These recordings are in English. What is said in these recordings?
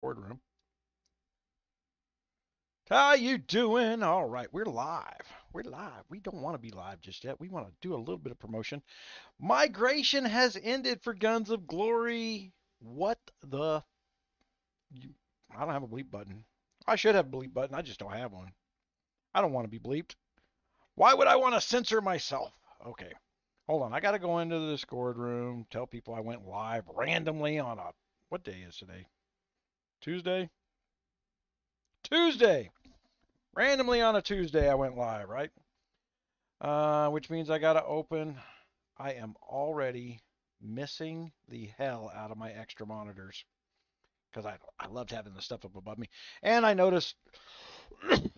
boardroom. How you doing? All right, we're live. We're live. We don't want to be live just yet. We want to do a little bit of promotion. Migration has ended for Guns of Glory. What the? I don't have a bleep button. I should have a bleep button. I just don't have one. I don't want to be bleeped. Why would I want to censor myself? Okay, hold on. I got to go into the Discord room, tell people I went live randomly on a, what day is today? Tuesday? Tuesday! Randomly on a Tuesday, I went live, right? Which means I got to open. I am already missing the hell out of my extra monitors because I loved having the stuff up above me. And I noticed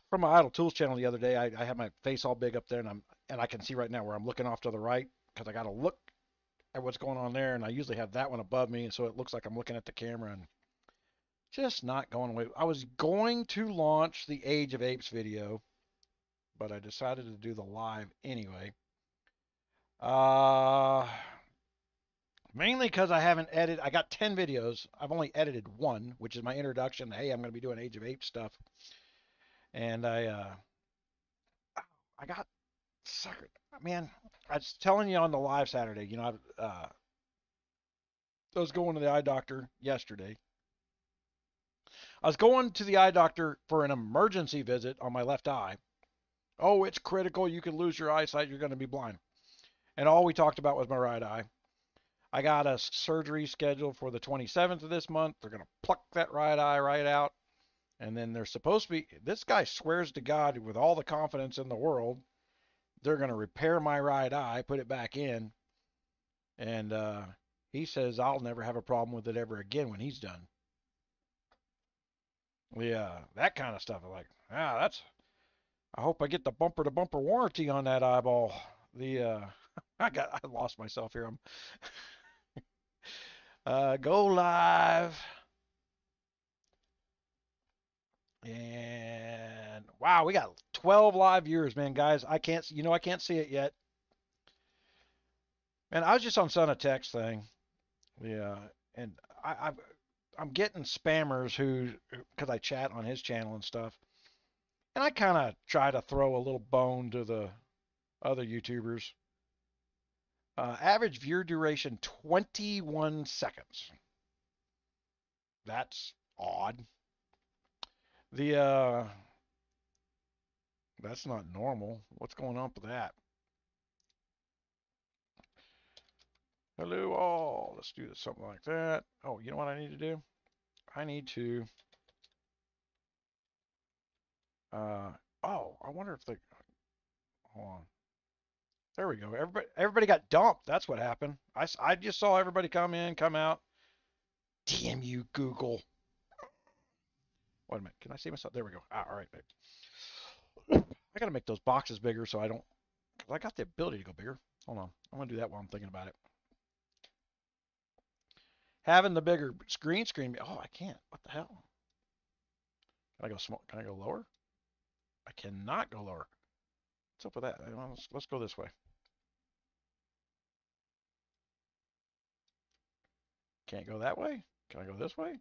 from my Idle Tools channel the other day, I had my face all big up there, and I can see right now where I'm looking off to the right because I got to look at what's going on there, and I usually have that one above me, and so it looks like I'm looking at the camera and just not going away. I was going to launch the Age of Apes video, but I decided to do the live anyway. Uh, Mainly because I haven't edited. I got 10 videos. I've only edited one, which is my introduction. Hey, I'm going to be doing Age of Apes stuff, and I got suckered. Man, I was telling you on the live Saturday. I was going to the eye doctor yesterday. I was going to the eye doctor for an emergency visit on my left eye. Oh, it's critical. You could lose your eyesight. You're going to be blind. And all we talked about was my right eye. I got a surgery scheduled for the 27th of this month. They're going to pluck that right eye right out. And then they're supposed to be, this guy swears to God with all the confidence in the world, they're going to repair my right eye, put it back in. And he says I'll never have a problem with it ever again when he's done. Yeah, that kind of stuff. Like, I hope I get the bumper to bumper warranty on that eyeball. I lost myself here. I'm go live. And wow, we got 12 live viewers, man, guys. I can't see it yet. And I was just on Son of Text thing. Yeah, and I'm getting spammers who, because I chat on his channel and stuff, and I kind of try to throw a little bone to the other YouTubers. Average viewer duration 21 seconds. That's odd. The That's not normal. What's going on with that? Hello all. Let's do something like that. Oh, you know what I need to do? I need to. Uh, oh, I wonder if they. Hold on. There we go. Everybody got dumped. That's what happened. I just saw everybody come in, come out. Damn you, Google. Wait a minute. Can I see myself? There we go. All right, babe. I got to make those boxes bigger so I don't. Cause I got the ability to go bigger. Hold on. I'm going to do that while I'm thinking about it. Having the bigger screen. Oh, I can't. What the hell? Can I go small? Can I go lower? I cannot go lower. What's up with that? Let's go this way. Can't go that way? Can I go this way?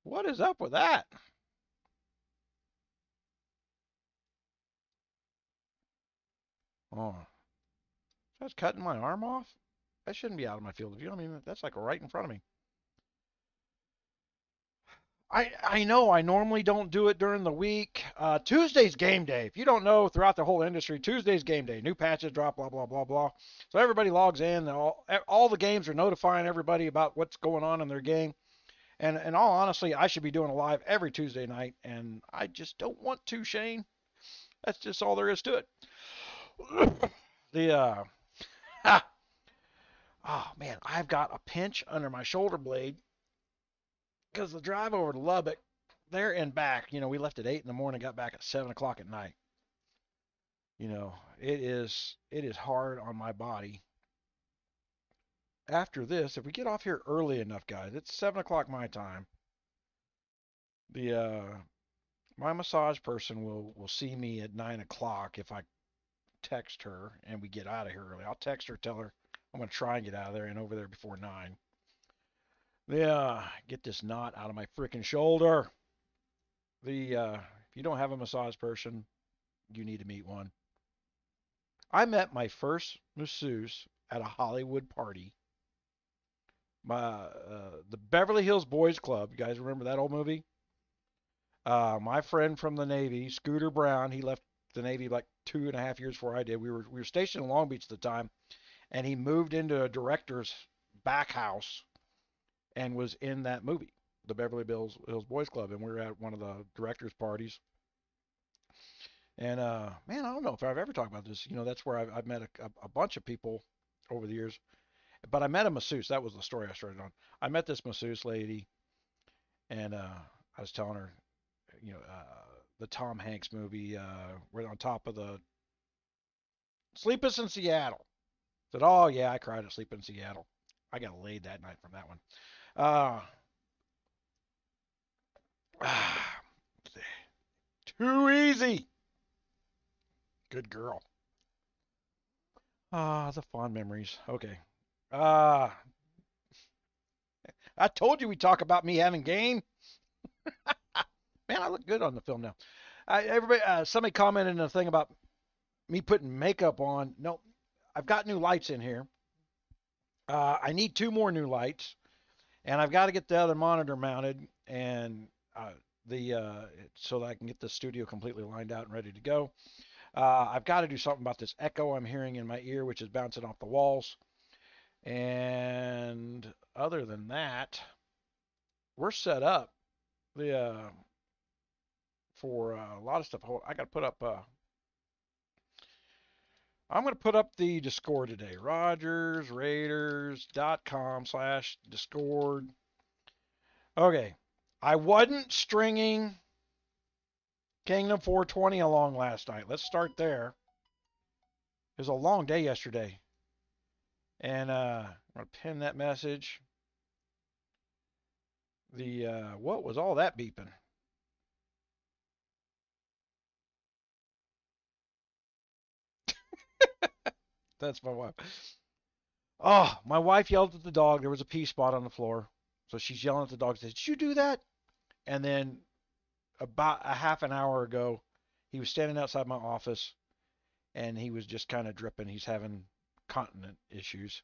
What is up with that? Oh, that's cutting my arm off? That shouldn't be out of my field of view. I mean, that's like right in front of me. I know I normally don't do it during the week. Tuesday's game day. If you don't know, throughout the whole industry, Tuesday's game day. New patches drop, blah, blah, blah, blah. So everybody logs in. All the games are notifying everybody about what's going on in their game. And in all honesty, I should be doing a live every Tuesday night, and I just don't want to, Shane. That's just all there is to it. The oh man, I've got a pinch under my shoulder blade because the drive over to Lubbock, there and back, we left at 8 in the morning, got back at 7 o'clock at night. It is hard on my body. After this, if we get off here early enough, guys, it's 7 o'clock my time. The My massage person will see me at 9 o'clock if I text her and we get out of here early. I'll text her, tell her I'm going to try and get out of there and over there before 9. Yeah, get this knot out of my freaking shoulder. If you don't have a massage person, you need to meet one. I met my first masseuse at a Hollywood party. The Beverly Hills Boys Club. You guys remember that old movie? My friend from the Navy, Scooter Brown, he left the Navy like 2.5 years before I did. We were stationed in Long Beach at the time, and he moved into a director's back house and was in that movie, the Beverly Hills Boys Club, and we were at one of the directors' parties. And man, I don't know if I've ever talked about this. That's where I've met a bunch of people over the years. But I met a masseuse. That was the story I started on. I met this masseuse lady, and I was telling her, the Tom Hanks movie, we're on top of the Sleepless in Seattle. I said, oh yeah, I cried at Sleep in Seattle. I got laid that night from that one. Uh, too easy. Good girl. The fond memories. Okay. Uh, I told you we talk about me having game. Man, I look good on the film now. Somebody commented in a thing about me putting makeup on. No, I've got new lights in here. I need two more new lights, and I've got to get the other monitor mounted, and the so that I can get the studio completely lined out and ready to go. I've got to do something about this echo I'm hearing in my ear, which is bouncing off the walls. And other than that, we're set up. The For a lot of stuff. I got to put up. I'm going to put up the Discord today. RogersRaiders.com/Discord. Okay. I wasn't stringing Kingdom 420 along last night. Let's start there. It was a long day yesterday. And I'm going to pin that message. What was all that beeping? That's my wife. Oh, my wife yelled at the dog. There was a pee spot on the floor. So she's yelling at the dog. Says, "Did you do that?" And then about a half an hour ago, he was standing outside my office and he was just kind of dripping. He's having continent issues.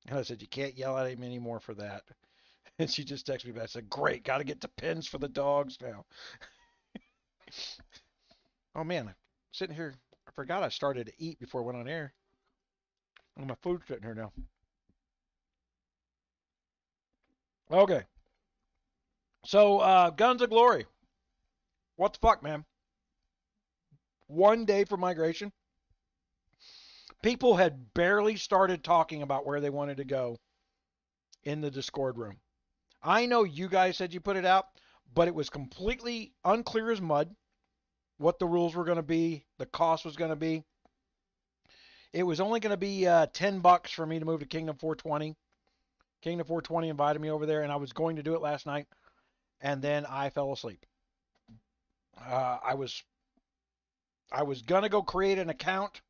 And I said, "You can't yell at him anymore for that." And she just texted me back. I said, "Great, got to get the pins for the dogs now." Oh man, I'm sitting here. I forgot I started to eat before I went on air. And my food's sitting here now. Okay. So, Guns of Glory. What the fuck, man? One day for migration. People had barely started talking about where they wanted to go in the Discord room. I know you guys said you put it out, but it was completely unclear as mud what the rules were going to be, the cost was going to be. It was only going to be $10 for me to move to Kingdom 420. Kingdom 420 invited me over there, and I was going to do it last night, and then I fell asleep. I was gonna go create an account.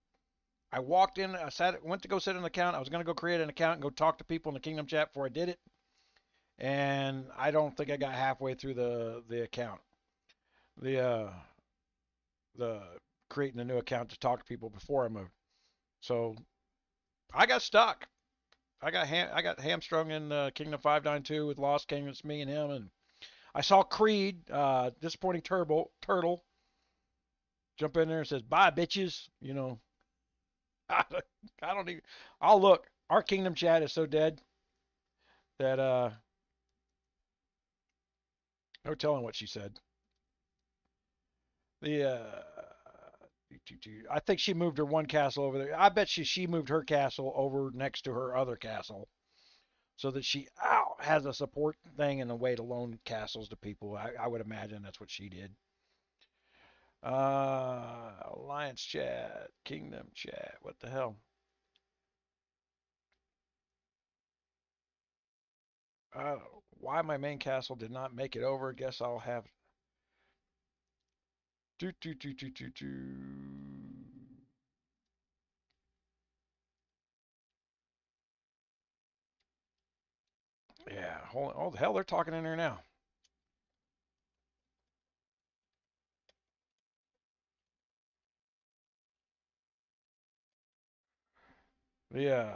I walked in, went to go set an account. I was gonna go create an account and go talk to people in the Kingdom chat before I did it, and I don't think I got halfway through the account. The the creating a new account to talk to people before I moved. So I got stuck. I got hamstrung in Kingdom 592 with Lost Kingdom. It's me and him, and I saw Creed, disappointing turtle, jump in there and says, "Bye, bitches." I, I don't even. I'll look. Our Kingdom chat is so dead that no telling what she said. The I think she moved her one castle over there. I bet she moved her castle over next to her other castle so that she has a support thing and a way to loan castles to people. I would imagine that's what she did. Alliance chat, Kingdom chat. What the hell? Why my main castle did not make it over? Guess I'll have. Do do do do do do. Yeah. Oh, the hell, they're talking in there now. Yeah.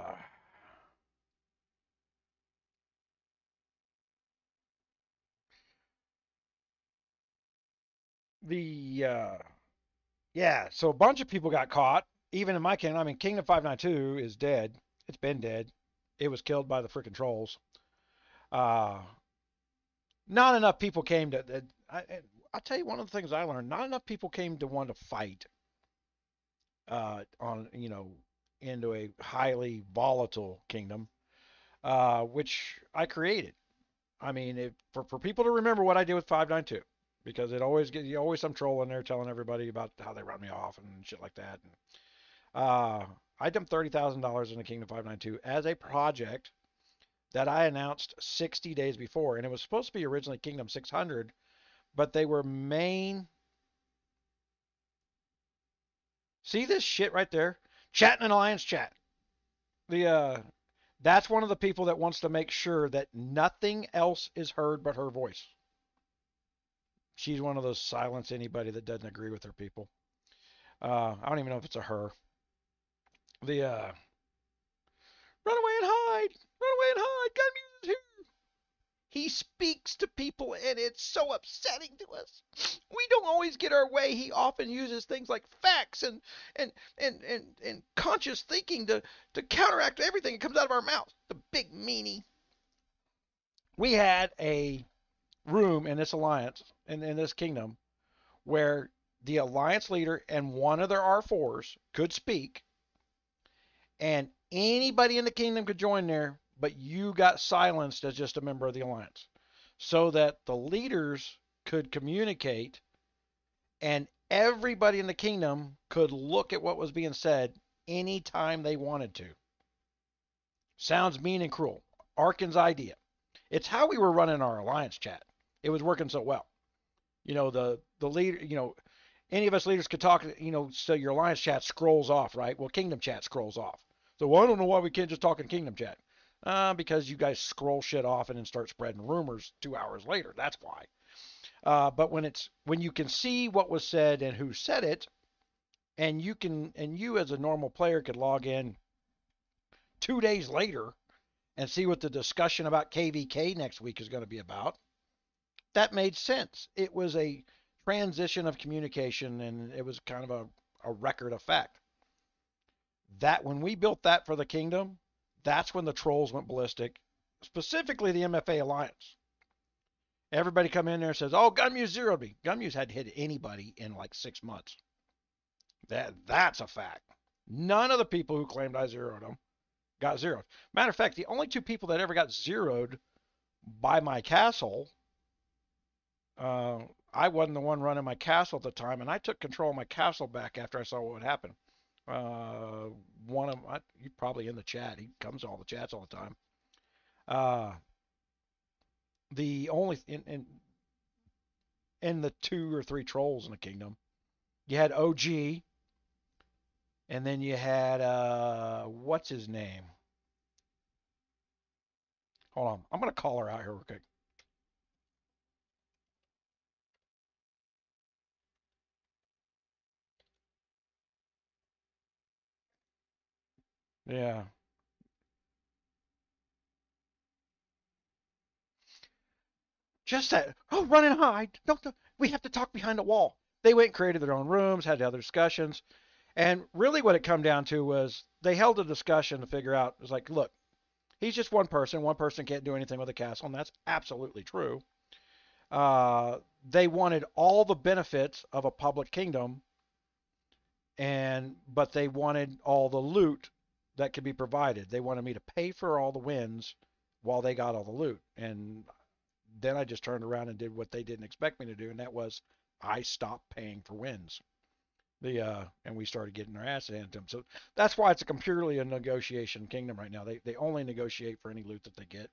The yeah. So a bunch of people got caught. Even in my kingdom, I mean, Kingdom 592 is dead. It's been dead. It was killed by the freaking trolls. Uh, Not enough people came to. I'll tell you one of the things I learned. Not enough people came to want to fight on into a highly volatile kingdom, which I created. I mean, for people to remember what I did with 592, because it always get you always some troll in there telling everybody about how they run me off and shit like that. And, I dumped $30,000 into Kingdom 592 as a project that I announced 60 days before, and it was supposed to be originally Kingdom 600, but they were main. See this shit right there? Chatting in Alliance chat. The That's one of the people that wants to make sure that nothing else is heard but her voice. She's one of those silence anybody that doesn't agree with her people. I don't even know if it's a her. The Run away and hide, run away and hide. Gunmuse is here. He speaks to people, and it's so upsetting to us. We don't always get our way. He often uses things like facts and conscious thinking to counteract everything that comes out of our mouth. The big meanie. We had a room in this alliance, in this kingdom, where the alliance leader and one of their R4s could speak, and anybody in the kingdom could join there, but you got silenced as just a member of the alliance, so that the leaders could communicate and everybody in the kingdom could look at what was being said anytime they wanted to. Sounds mean and cruel. Arkin's idea. It's how we were running our alliance chat. It was working so well. The leader, any of us leaders could talk, so your alliance chat scrolls off, right? Well, kingdom chat scrolls off. So, well, I don't know why we can't just talk in kingdom chat. Because you guys scroll shit off and then start spreading rumors 2 hours later. That's why. But when you can see what was said and who said it, and you as a normal player could log in 2 days later and see what the discussion about KVK next week is going to be about, that made sense. It was a transition of communication, and it was kind of a record effect. That when we built that for the kingdom, that's when the trolls went ballistic, specifically the MFA Alliance. Everybody come in there and says, "Oh, Gunmuse zeroed me." Gunmuse hadn't hit anybody in like 6 months. That's a fact. None of the people who claimed I zeroed them got zeroed. Matter of fact, the only two people that ever got zeroed by my castle, I wasn't the one running my castle at the time, and I took control of my castle back after I saw what would happen. One of them, he's probably in the chat. He comes to all the chats all the time. The only in the 2 or 3 trolls in the kingdom, you had OG, and then you had what's his name? Hold on, I'm gonna call her out here real quick. Yeah. Just that. Oh, run and hide. Don't. We have to talk behind a wall. They went and created their own rooms, had other discussions, and really what it come down to was they held a discussion to figure out. It was like, look, he's just one person. One person can't do anything with a castle, and that's absolutely true. They wanted all the benefits of a public kingdom, but they wanted all the loot that could be provided. They wanted me to pay for all the wins while they got all the loot. And then I just turned around and did what they didn't expect me to do, and that was I stopped paying for wins. And we started getting our ass handed to them. So that's why it's purely a negotiation kingdom right now. They only negotiate for any loot that they get.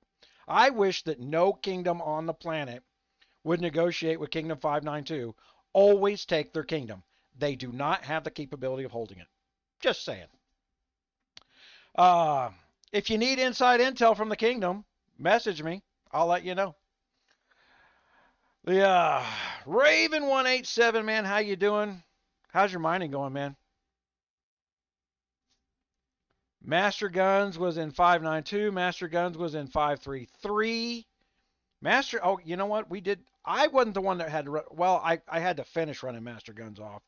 I wish that no kingdom on the planet would negotiate with Kingdom 592. Always take their kingdom. They do not have the capability of holding it. Just saying. Uh, if you need inside intel from the kingdom, message me. I'll let you know. The Raven 187, man, how you doing? How's your mining going, man? Master Guns was in 592. Master Guns was in 533. Oh, you know what? I wasn't the one that had to run. Well, I had to finish running Master Guns off.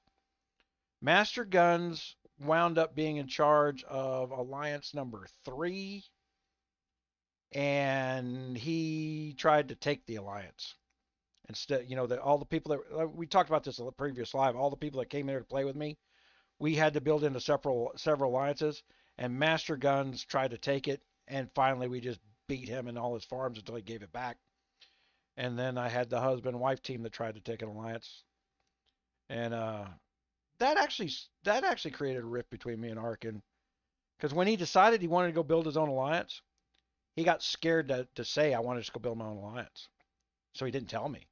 Master Guns wound up being in charge of Alliance number 3, and he tried to take the Alliance. Instead, all the people that we talked about this in the previous live, all the people that came there to play with me, we had to build into several alliances, and Master Guns tried to take it, and finally we just beat him and all his farms until he gave it back. And then I had the husband wife team that tried to take an alliance, and that actually created a rift between me and Arkin, because when he decided he wanted to go build his own alliance, he got scared to say I wanted to go build my own alliance, so he didn't tell me.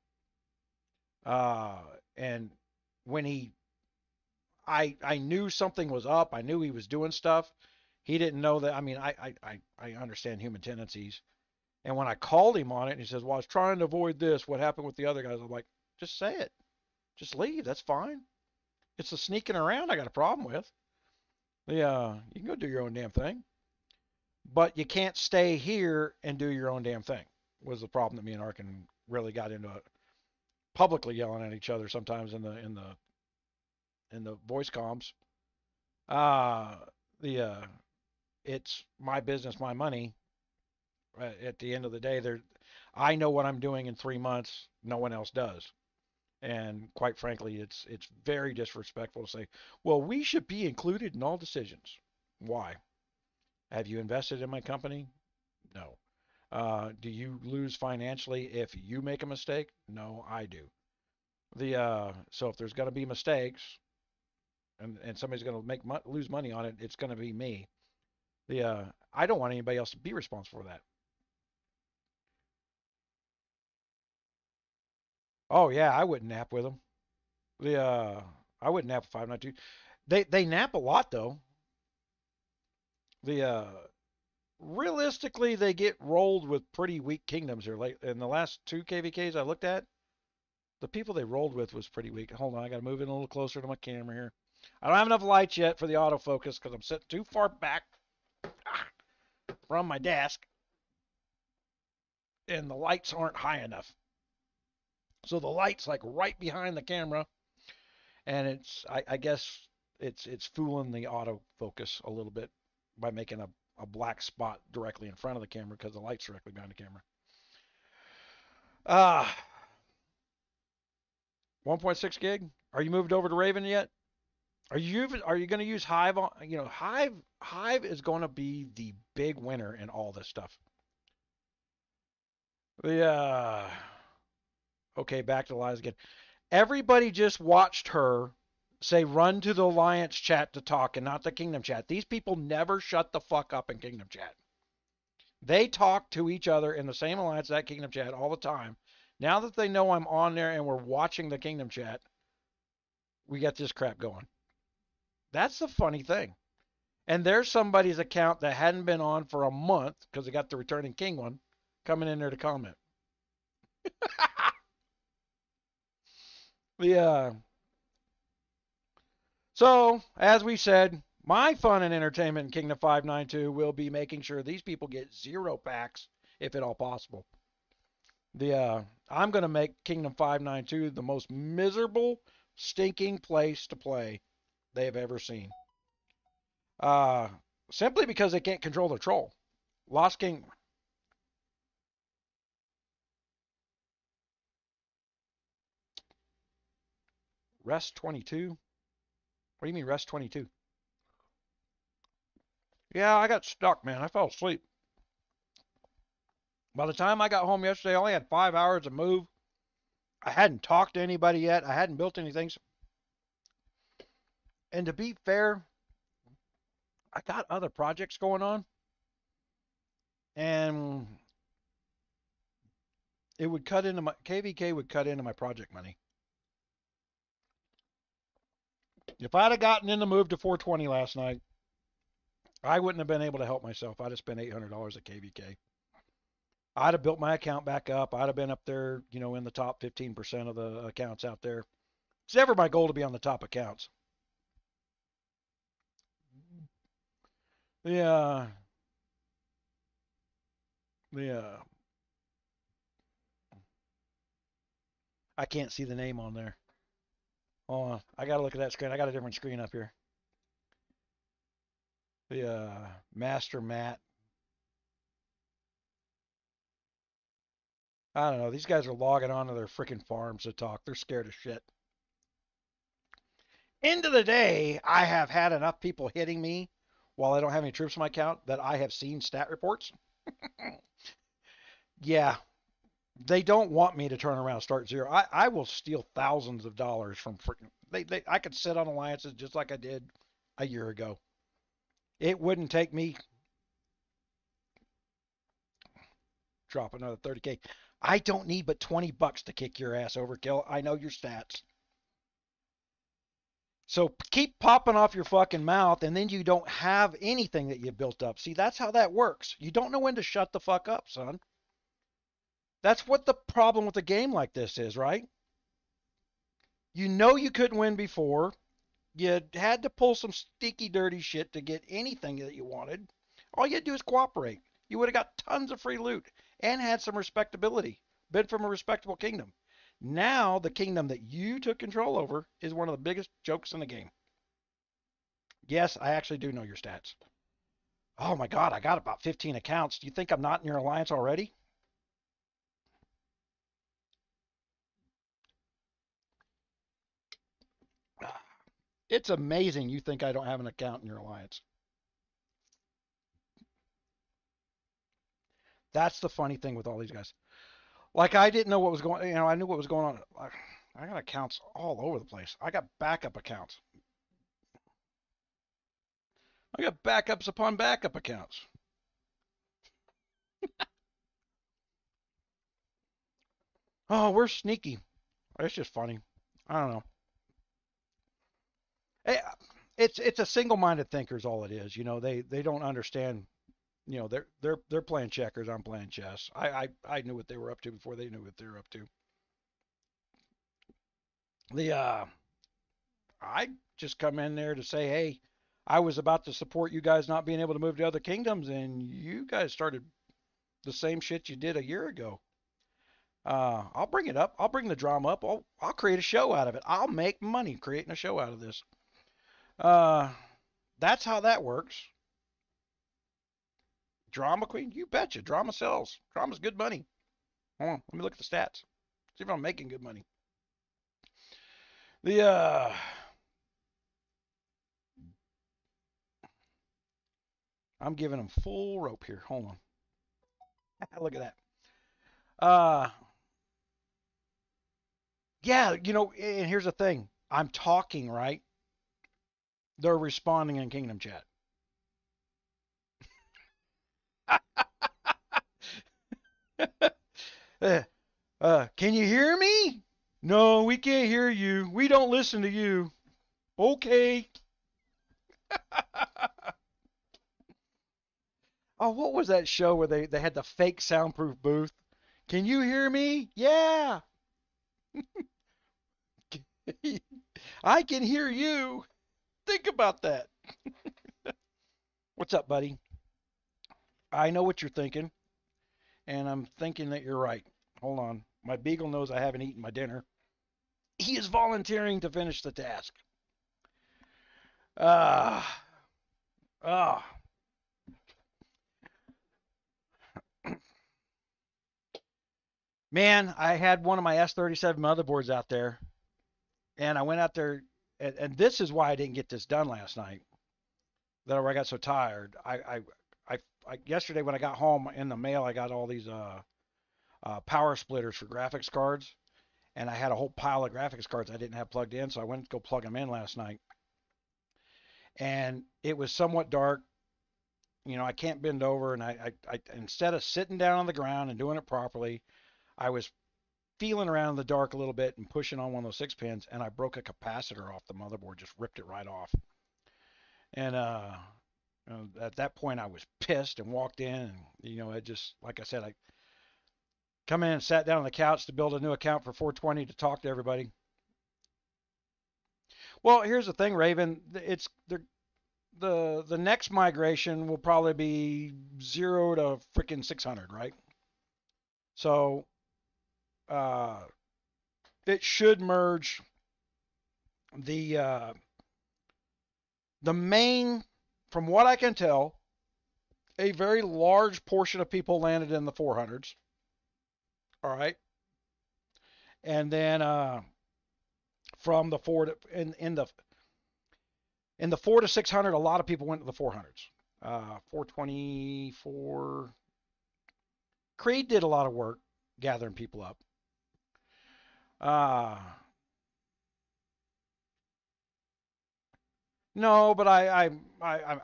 And when I knew something was up. I knew he was doing stuff. He didn't know that. I mean, I understand human tendencies. And when I called him on it, and he says, "Well, I was trying to avoid this. What happened with the other guys?" I'm like, "Just say it. Just leave. That's fine. It's the sneaking around I got a problem with. You can go do your own damn thing, but you can't stay here and do your own damn thing." Was the problem that me and Arkin really got into it, publicly yelling at each other sometimes in the voice comms. Uh, the It's my business, my money. At the end of the day, I know what I'm doing in 3 months. No one else does. And quite frankly, it's very disrespectful to say, "Well, we should be included in all decisions." Why? Have you invested in my company? No. Do you lose financially if you make a mistake? No, I do. So if there's going to be mistakes and somebody's going to lose money on it, it's going to be me. I don't want anybody else to be responsible for that. Oh yeah, I wouldn't nap with them. I wouldn't nap with 592. They nap a lot though. The Realistically, they get rolled with pretty weak kingdoms here. Like in the last 2 KVKs I looked at, the people they rolled with was pretty weak. Hold on, I got to move in a little closer to my camera here. I don't have enough lights yet for the autofocus because I'm sitting too far back from my desk, and the lights aren't high enough. So the light's like right behind the camera, and I guess it's fooling the autofocus a little bit by making a black spot directly in front of the camera because the light's directly behind the camera. Ah, 1.6 gig. Are you moved over to Raven yet? Are you going to use Hive? Hive is going to be the big winner in all this stuff. Okay, back to Liza again. Everybody just watched her say run to the Alliance chat to talk and not the Kingdom chat. These people never shut the fuck up in Kingdom chat. They talk to each other in the same Alliance, that Kingdom chat, all the time. Now that they know I'm on there and we're watching the Kingdom chat, we got this crap going. That's the funny thing. And there's somebody's account that hadn't been on for a month because they got the Returning King one coming in there to comment. So, as we said, my fun and entertainment in Kingdom 592 will be making sure these people get 0 packs, if at all possible. I'm going to make Kingdom 592 the most miserable, stinking place to play they have ever seen. Simply because they can't control their troll. Lost King. Rest 22? What do you mean rest 22? Yeah, I got stuck, man. I fell asleep. By the time I got home yesterday, I only had 5 hours to move. I hadn't talked to anybody yet. I hadn't built anything. And to be fair, I got other projects going on. And it would cut into my KVK would cut into my project money. If I'd have gotten in the move to 420 last night, I wouldn't have been able to help myself. I'd have spent $800 at KVK. I'd have built my account back up. I'd have been up there, in the top 15% of the accounts out there. It's never my goal to be on the top accounts. Yeah, yeah. I can't see the name on there. Hold on. I got to look at that screen. I got a different screen up here. The Master Matt. I don't know. These guys are logging onto their freaking farms to talk. They're scared of shit. End of the day, I have had enough people hitting me while I don't have any troops in my account that I have seen stat reports. Yeah, they don't want me to turn around and start zero. I will steal thousands of dollars from freaking. I could sit on alliances just like I did a year ago. It wouldn't take me drop another 30K. I don't need but $20 to kick your ass, overkill. I know your stats. So keep popping off your fucking mouth, and then you don't have anything that you built up. See, that's how that works. You don't know when to shut the fuck up, son. That's what the problem with a game like this is, right? You know you couldn't win before. You had to pull some sticky, dirty shit to get anything that you wanted. All you had to do is cooperate. You would have got tons of free loot and had some respectability. Been from a respectable kingdom. Now, the kingdom that you took control over is one of the biggest jokes in the game. Yes, I actually do know your stats. Oh my God, I got about 15 accounts. Do you think I'm not in your alliance already? It's amazing you think I don't have an account in your alliance. That's the funny thing with all these guys. Like I didn't know what was going. I knew what was going on. I got accounts all over the place. I got backup accounts. I got backups upon backup accounts. Oh, we're sneaky. It's just funny. I don't know. Eh, it's a single-minded thinker is all it is. They don't understand. They're playing checkers. I'm playing chess. I knew what they were up to before they knew what they were up to. The I just come in there to say, hey, I was about to support you guys not being able to move to other kingdoms, and you guys started the same shit you did a year ago. I'll bring it up. I'll bring the drama up. I'll create a show out of it. I'll make money creating a show out of this. Uh, that's how that works. Drama queen, you betcha. Drama sells. Drama's good money. Hold on, let me look at the stats. See if I'm making good money. The I'm giving them full rope here. Hold on. Look at that. Uh, yeah, and here's the thing. I'm talking, right? They're responding in Kingdom Chat. Can you hear me? No, we can't hear you. We don't listen to you. Okay. Oh, what was that show where they had the fake soundproof booth? Can you hear me? Yeah. I can hear you. Think about that. What's up, buddy? I know what you're thinking, and I'm thinking that you're right. Hold on. My beagle knows I haven't eaten my dinner. He is volunteering to finish the task. Ah, ah. Man, I had one of my S37 motherboards out there, and I went out there, and this is why I didn't get this done last night. That I got so tired. Yesterday when I got home in the mail, I got all these power splitters for graphics cards, and I had a whole pile of graphics cards I didn't have plugged in, so I went to go plug them in last night, and it was somewhat dark. I can't bend over, and I instead of sitting down on the ground and doing it properly, I was feeling around in the dark a little bit and pushing on one of those 6 pins, and I broke a capacitor off the motherboard, just ripped it right off. And at that point, I was pissed and walked in, and it just like I said, Come in and sat down on the couch to build a new account for 420 to talk to everybody. Well, here's the thing, Raven. It's the next migration will probably be 0 to freaking 600, right? So uh, it should merge the the main, from what I can tell, a very large portion of people landed in the 400s. All right, and then from the four to in the 4 to 600, a lot of people went to the 400s. 424. Creed did a lot of work gathering people up. Uh, no, but I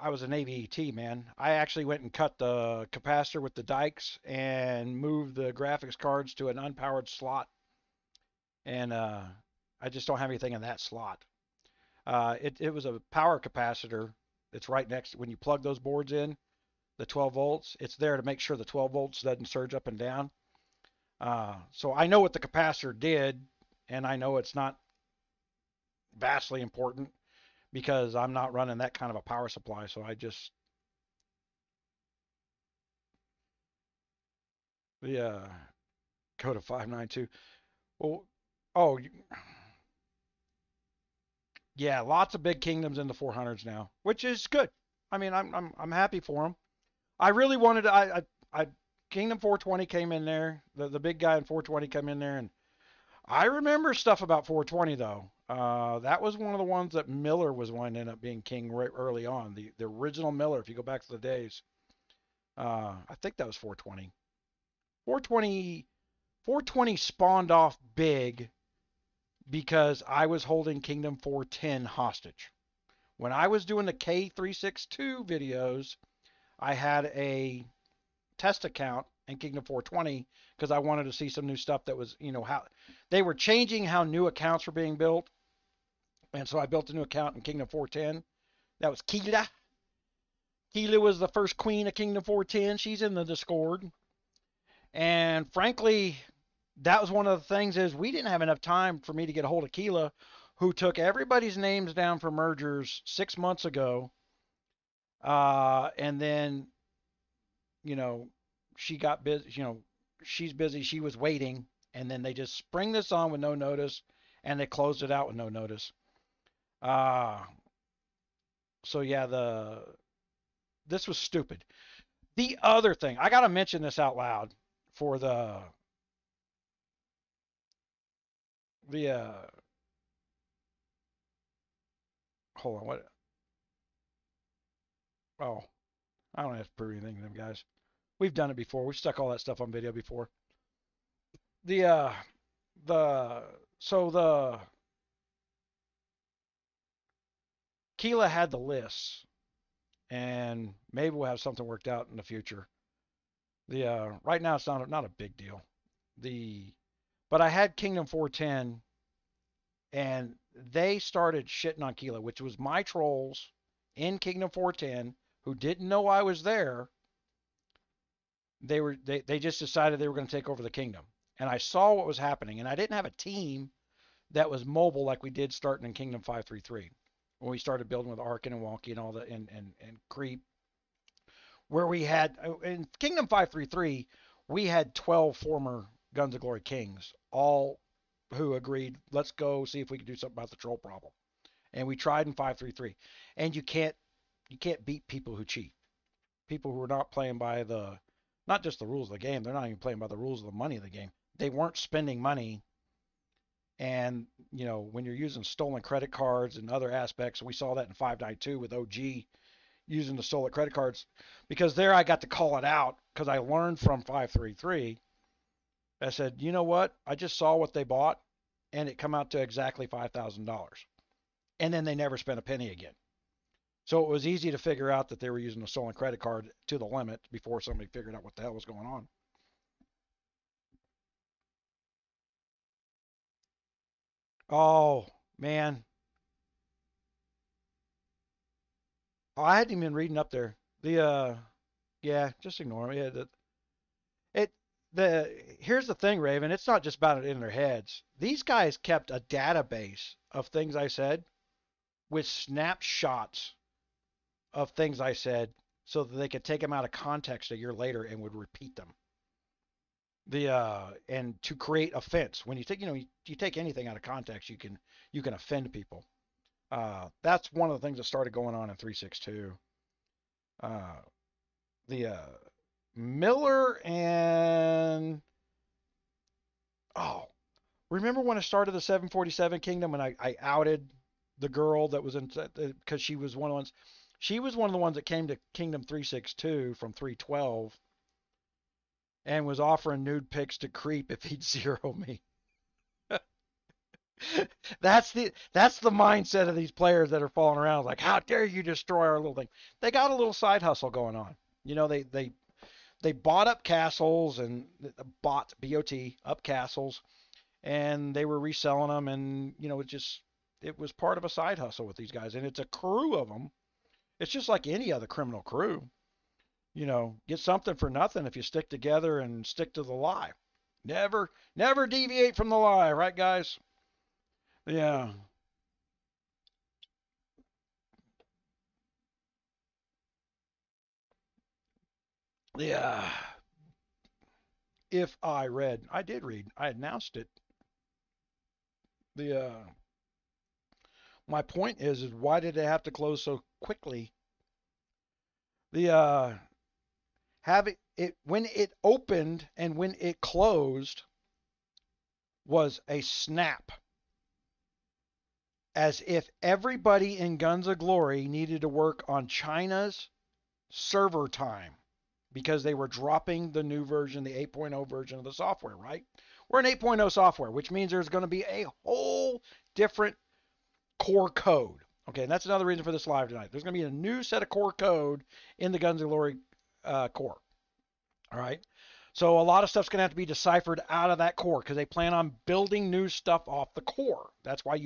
was an AVET man. I actually went and cut the capacitor with the dikes and moved the graphics cards to an unpowered slot, and I just don't have anything in that slot. It was a power capacitor. It's right next when you plug those boards in, the 12 volts. It's there to make sure the 12 volts doesn't surge up and down. So I know what the capacitor did, and I know it's not vastly important because I'm not running that kind of a power supply. So I just the code of 592. Well, oh yeah, lots of big kingdoms in the 400s now, which is good. I mean, I'm happy for them. I really wanted to, I Kingdom 420 came in there. The big guy in 420 came in there, and I remember stuff about 420 though. That was one of the ones that Miller was one ended up being king right early on. The original Miller, if you go back to the days. I think that was 420. 420 420 spawned off big because I was holding Kingdom 410 hostage. When I was doing the K362 videos, I had a test account in Kingdom 420 because I wanted to see some new stuff that was, how they were changing how new accounts were being built. And so I built a new account in Kingdom 410. That was 𝙂𝙪𝙣𝙈𝙪𝙨. 𝙂𝙪 was the first queen of Kingdom 410. She's in the Discord. And frankly, that was one of the things is we didn't have enough time for me to get a hold of 𝙂𝙪, who took everybody's names down for mergers 6 months ago. And then, you know, she got busy, she's busy. She was waiting. And then they just spring this on with no notice and they closed it out with no notice. Uh, so yeah, this was stupid. The other thing, I got to mention this out loud for the hold on, what? Oh, I don't have to prove anything to them guys. We've done it before. We've stuck all that stuff on video before. The the so the 𝙂𝙪 had the lists, and maybe we'll have something worked out in the future. The right now it's not a big deal. The but I had Kingdom 410, and they started shitting on 𝙂𝙪, which was my trolls in Kingdom 410 who didn't know I was there. They just decided they were going to take over the kingdom, and I saw what was happening, and I didn't have a team that was mobile like we did starting in Kingdom 533 when we started building with Arkin and Wonky and all that and Creep, where we had in Kingdom 533 we had 12 former Guns of Glory kings, all who agreed, let's go see if we can do something about the troll problem. And we tried in 533, and you can't beat people who cheat, people who are not playing by the not just the rules of the game, they're not even playing by the rules of the money of the game. They weren't spending money. And, when you're using stolen credit cards and other aspects, we saw that in 592 with OG using the stolen credit cards, because there I got to call it out because I learned from 533. I said, you know what? I just saw what they bought, and it come out to exactly $5,000. And then they never spent a penny again. So it was easy to figure out that they were using a stolen credit card to the limit before somebody figured out what the hell was going on. Oh, man. Oh, I hadn't even been reading up there. The yeah, just ignore it. Yeah, it Here's the thing, Raven. It's not just about it in their heads. These guys kept a database of things I said with snapshots of things I said so that they could take them out of context a year later and would repeat them. And to create offense. When you take you take anything out of context, you can offend people. That's one of the things that started going on in 362. Uh, the Miller and oh, remember when I started the 747 Kingdom and I outed the girl that was in because she was one of the ones that came to Kingdom 362 from 312 and was offering nude pics to Creep if he'd zero me. That's the mindset of these players that are falling around like, how dare you destroy our little thing? They got a little side hustle going on. They bought up castles and bought BOT up castles, and they were reselling them, and it was part of a side hustle with these guys, and it's a crew of them. It's just like any other criminal crew. Get something for nothing if you stick together and stick to the lie. Never deviate from the lie, right, guys? Yeah. Yeah. If I read, I did read. I announced it. The My point is why did it have to close so quickly? The have it when it opened and when it closed was a snap, as if everybody in Guns of Glory needed to work on China's server time because they were dropping the new version, the 8.0 version of the software, right? We're an 8.0 software, which means there's going to be a whole different core code. Okay, and that's another reason for this live tonight. There's going to be a new set of core code in the Guns of Glory core. All right. So a lot of stuff's going to have to be deciphered out of that core because they plan on building new stuff off the core. That's why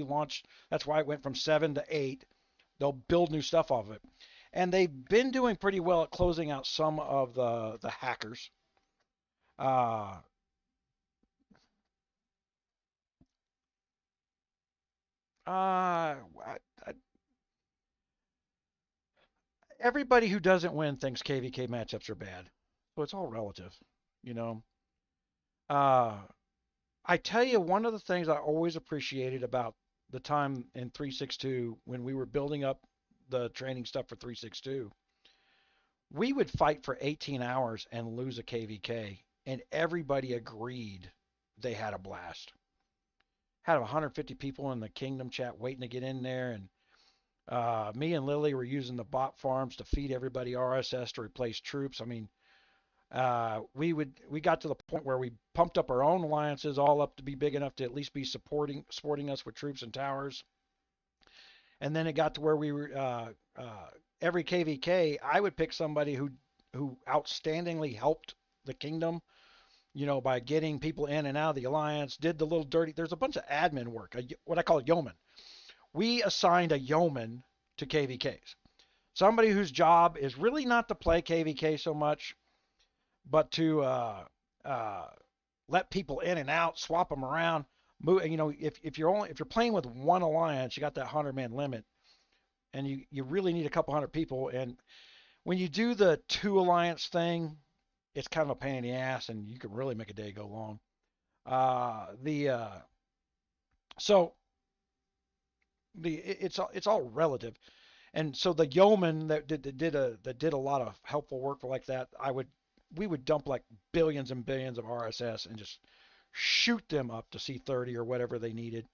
that's why it went from 7 to 8. They'll build new stuff off of it. And they've been doing pretty well at closing out some of the hackers. Uh, uh, Everybody who doesn't win thinks KVK matchups are bad. So it's all relative, you know. Uh, I tell you, one of the things I always appreciated about the time in 362 when we were building up the training stuff for 362, we would fight for 18 hours and lose a KVK, and everybody agreed they had a blast. Had 150 people in the Kingdom chat waiting to get in there, and me and Lily were using the bot farms to feed everybody RSS to replace troops. I mean, we got to the point where we pumped up our own alliances all up to be big enough to at least be supporting us with troops and towers. And then it got to where we were every KVK, I would pick somebody who outstandingly helped the kingdom, by getting people in and out of the alliance, did the little dirty. There's a bunch of admin work, what I call a yeoman. We assigned a yeoman to KVKs, somebody whose job is really not to play KVK so much, but to uh, let people in and out, swap them around. Move, if you're playing with one alliance, you got that 100-man limit, and you really need a couple hundred people. And when you do the two alliance thing, it's kind of a pain in the ass, and you can really make a day go long. The so the it's all relative, and so the yeoman that did a lot of helpful work like that, we would dump like billions and billions of RSS and just shoot them up to C30 or whatever they needed,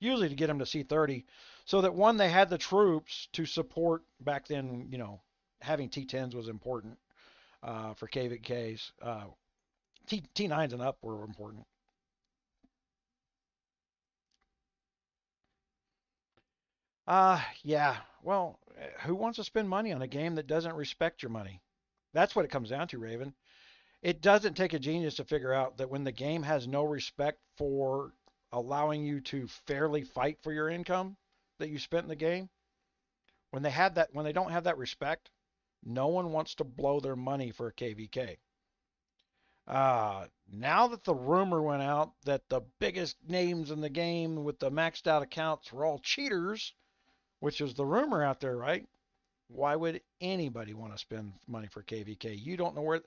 usually to get them to C30, so that one, they had the troops to support. Back then, having T10s was important for KVKs. T9s and up were important. Yeah. Well, who wants to spend money on a game that doesn't respect your money? That's what it comes down to, Raven. It doesn't take a genius to figure out that when the game has no respect for allowing you to fairly fight for your income that you spent in the game, when they don't have that respect, no one wants to blow their money for a KVK. Now that the rumor went out that the biggest names in the game with the maxed out accounts were all cheaters, which is the rumor out there, right? Why would anybody want to spend money for KVK? You don't know where,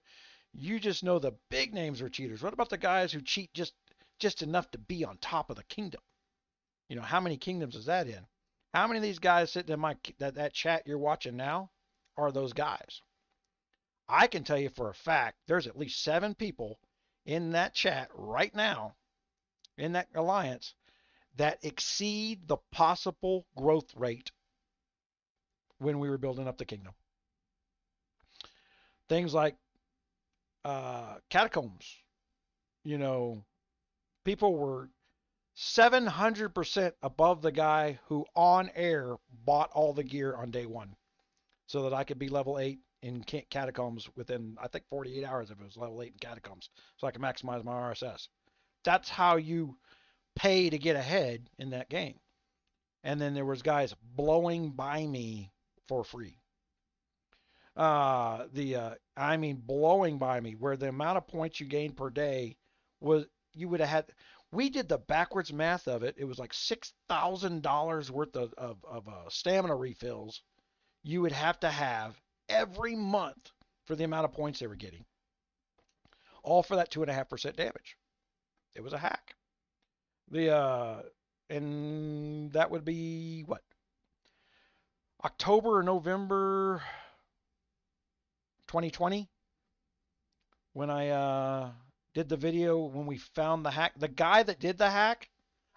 you just know the big names are cheaters. What about the guys who cheat just enough to be on top of the kingdom? You know, how many kingdoms is that in? How many of these guys sitting in that chat you're watching now are those guys? I can tell you for a fact there's at least 7 people in that chat right now in that alliance that exceed the possible growth rate when we were building up the kingdom. Things like catacombs, you know, people were 700% above the guy who on air bought all the gear on day one so that I could be level 8 in catacombs within, I think, 48 hours if it was level 8 in catacombs, so I can maximize my RSS. That's how you pay to get ahead in that game. And then there was guys blowing by me for free. I mean, blowing by me, where the amount of points you gained per day was, you would have had, we did the backwards math of it. It was like $6,000 worth of stamina refills you would have to have every month for the amount of points they were getting. All for that 2.5% damage. It was a hack. And that would be what? October or November 2020 when I did the video when we found the hack. The guy that did the hack,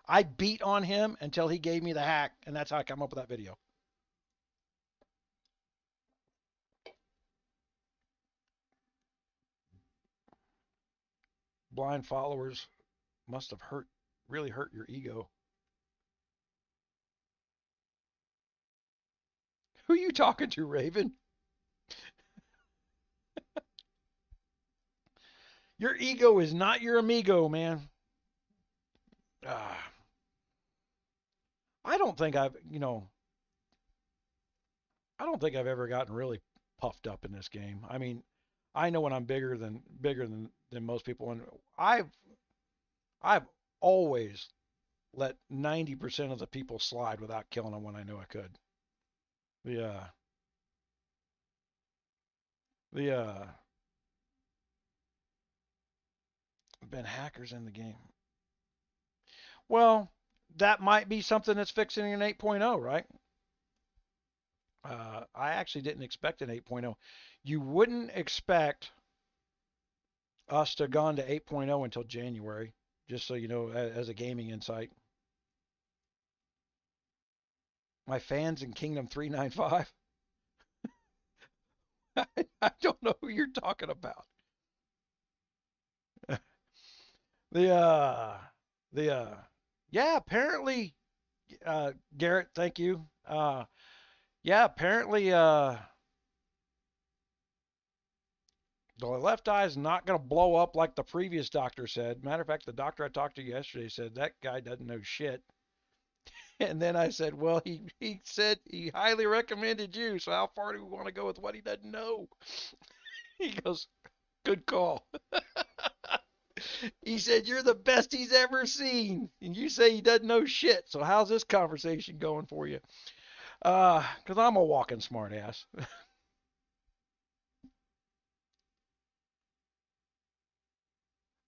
I beat on him until he gave me the hack, and that's how I come up with that video. Blind followers must have really hurt your ego. Who are you talking to, Raven? Your ego is not your amigo, man. Uh, I don't think I've, I don't think I've ever gotten really puffed up in this game. I mean, I know when I'm bigger than most people, and I've always let 90% of the people slide without killing them when I knew I could. The the been hackers in the game. Well, that might be something that's fixing in 8.0, right? I actually didn't expect an 8.0. You wouldn't expect us to have gone to 8.0 until January, just so you know, as a gaming insight. My fans in Kingdom 395. I don't know who you're talking about. the the yeah, apparently Garrett, thank you. Yeah, apparently the left eye is not going to blow up like the previous doctor said. Matter of fact, the doctor I talked to yesterday said that guy doesn't know shit. And then I said, well, he said he highly recommended you. So how far do we want to go with what he doesn't know? He goes, good call. He said, you're the best he's ever seen. And you say he doesn't know shit. So how's this conversation going for you? Because I'm a walking smartass.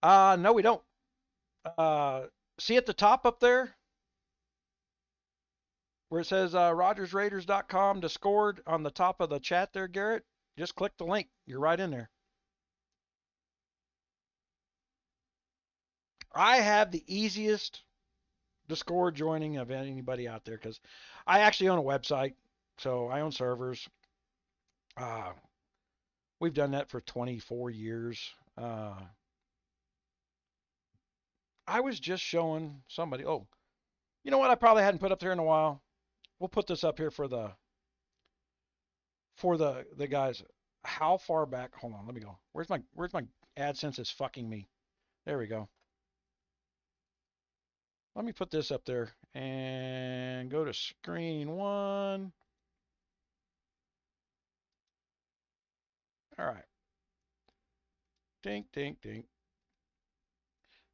No, we don't. See at the top up there where it says RogersRaiders.com Discord on the top of the chat there, Garrett? Just click the link. You're right in there. I have the easiest Discord joining of anybody out there because I actually own a website, so I own servers. Uh, we've done that for 24 years. I was just showing somebody. Oh, you know what? I probably hadn't put up there in a while. We'll put this up here for the guys. How far back? Hold on, let me go. Where's my AdSense is fucking me. There we go. Let me put this up there and go to screen one. All right. Dink, dink, dink.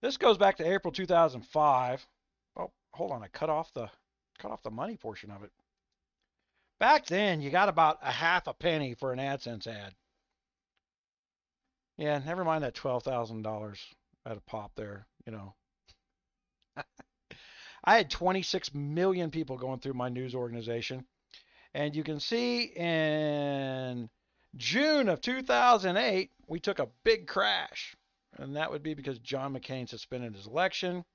This goes back to April 2005. Oh, hold on. I cut off the money portion of it. Back then, you got about a half a penny for an AdSense ad. Yeah, never mind that $12,000 at a pop there, you know. I had 26 million people going through my news organization. And you can see in June of 2008, we took a big crash. And that would be because John McCain suspended his election.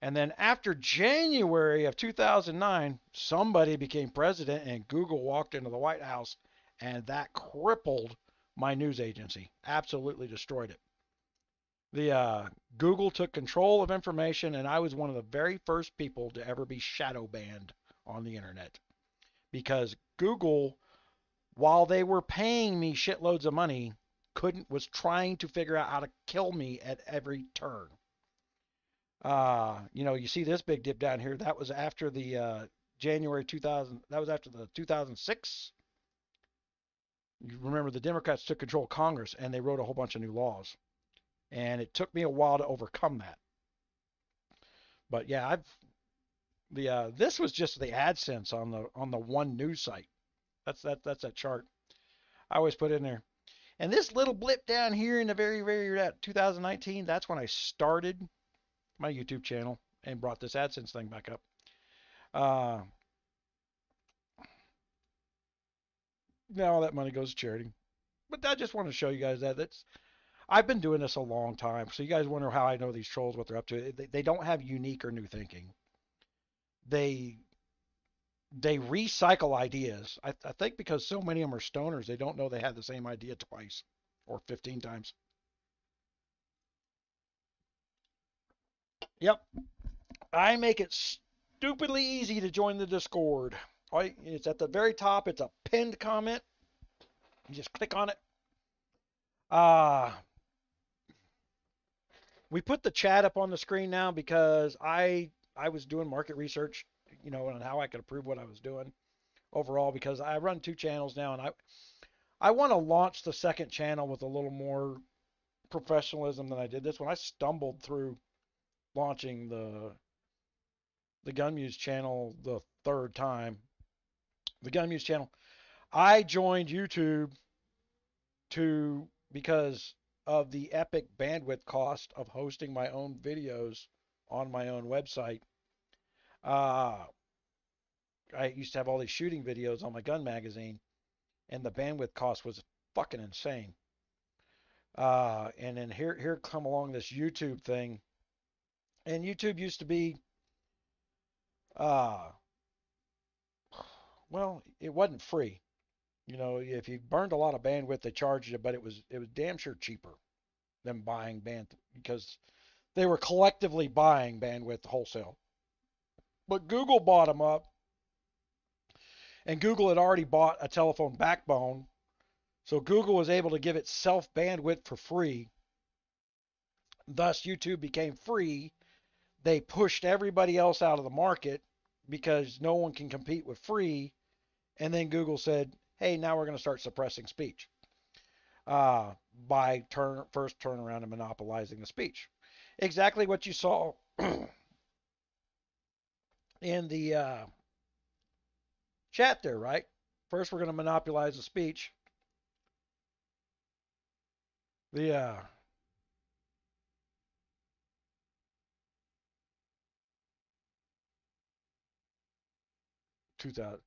And then after January of 2009, somebody became president and Google walked into the White House, and that crippled my news agency. Absolutely destroyed it. The Google took control of information, and I was one of the very first people to ever be shadow banned on the internet. Because Google, while they were paying me shitloads of money, was trying to figure out how to kill me at every turn. You know, you see this big dip down here. That was after the January 2000. That was after the 2006. You remember the Democrats took control of Congress and they wrote a whole bunch of new laws, and it took me a while to overcome that. But yeah, this was just the AdSense on the one news site. That's that chart. I always put in there. And this little blip down here in the very 2019, that's when I started my YouTube channel and brought this AdSense thing back up. Now all that money goes to charity. But I just want to show you guys that I've been doing this a long time. So you guys wonder how I know these trolls, what they're up to. They don't have unique or new thinking. They recycle ideas. I think because so many of them are stoners, they don't know they had the same idea twice or 15 times. Yep. I make it stupidly easy to join the Discord. Right? It's at the very top. It's a pinned comment. You just click on it. We put the chat up on the screen now because I was doing market research, you know, on how I could improve what I was doing overall, because I run 2 channels now, and I want to launch the second channel with a little more professionalism than I did this one. I stumbled through launching the Gunmuse channel the 3rd time. The Gunmuse channel, I joined YouTube because of the epic bandwidth cost of hosting my own videos on my own website. I used to have all these shooting videos on my gun magazine, and the bandwidth cost was fucking insane. And then here come along this YouTube thing, and YouTube used to be, well, it wasn't free. You know, if you burned a lot of bandwidth, they charged you, but it was damn sure cheaper than buying bandwidth because they were collectively buying bandwidth wholesale. But Google bought them up, and Google had already bought a telephone backbone, so Google was able to give itself bandwidth for free. Thus, YouTube became free. They pushed everybody else out of the market because no one can compete with free. And then Google said, hey, now we're going to start suppressing speech by first turn around and monopolizing the speech. Exactly what you saw in the chat there, right? First, we're going to monopolize the speech. The 2000.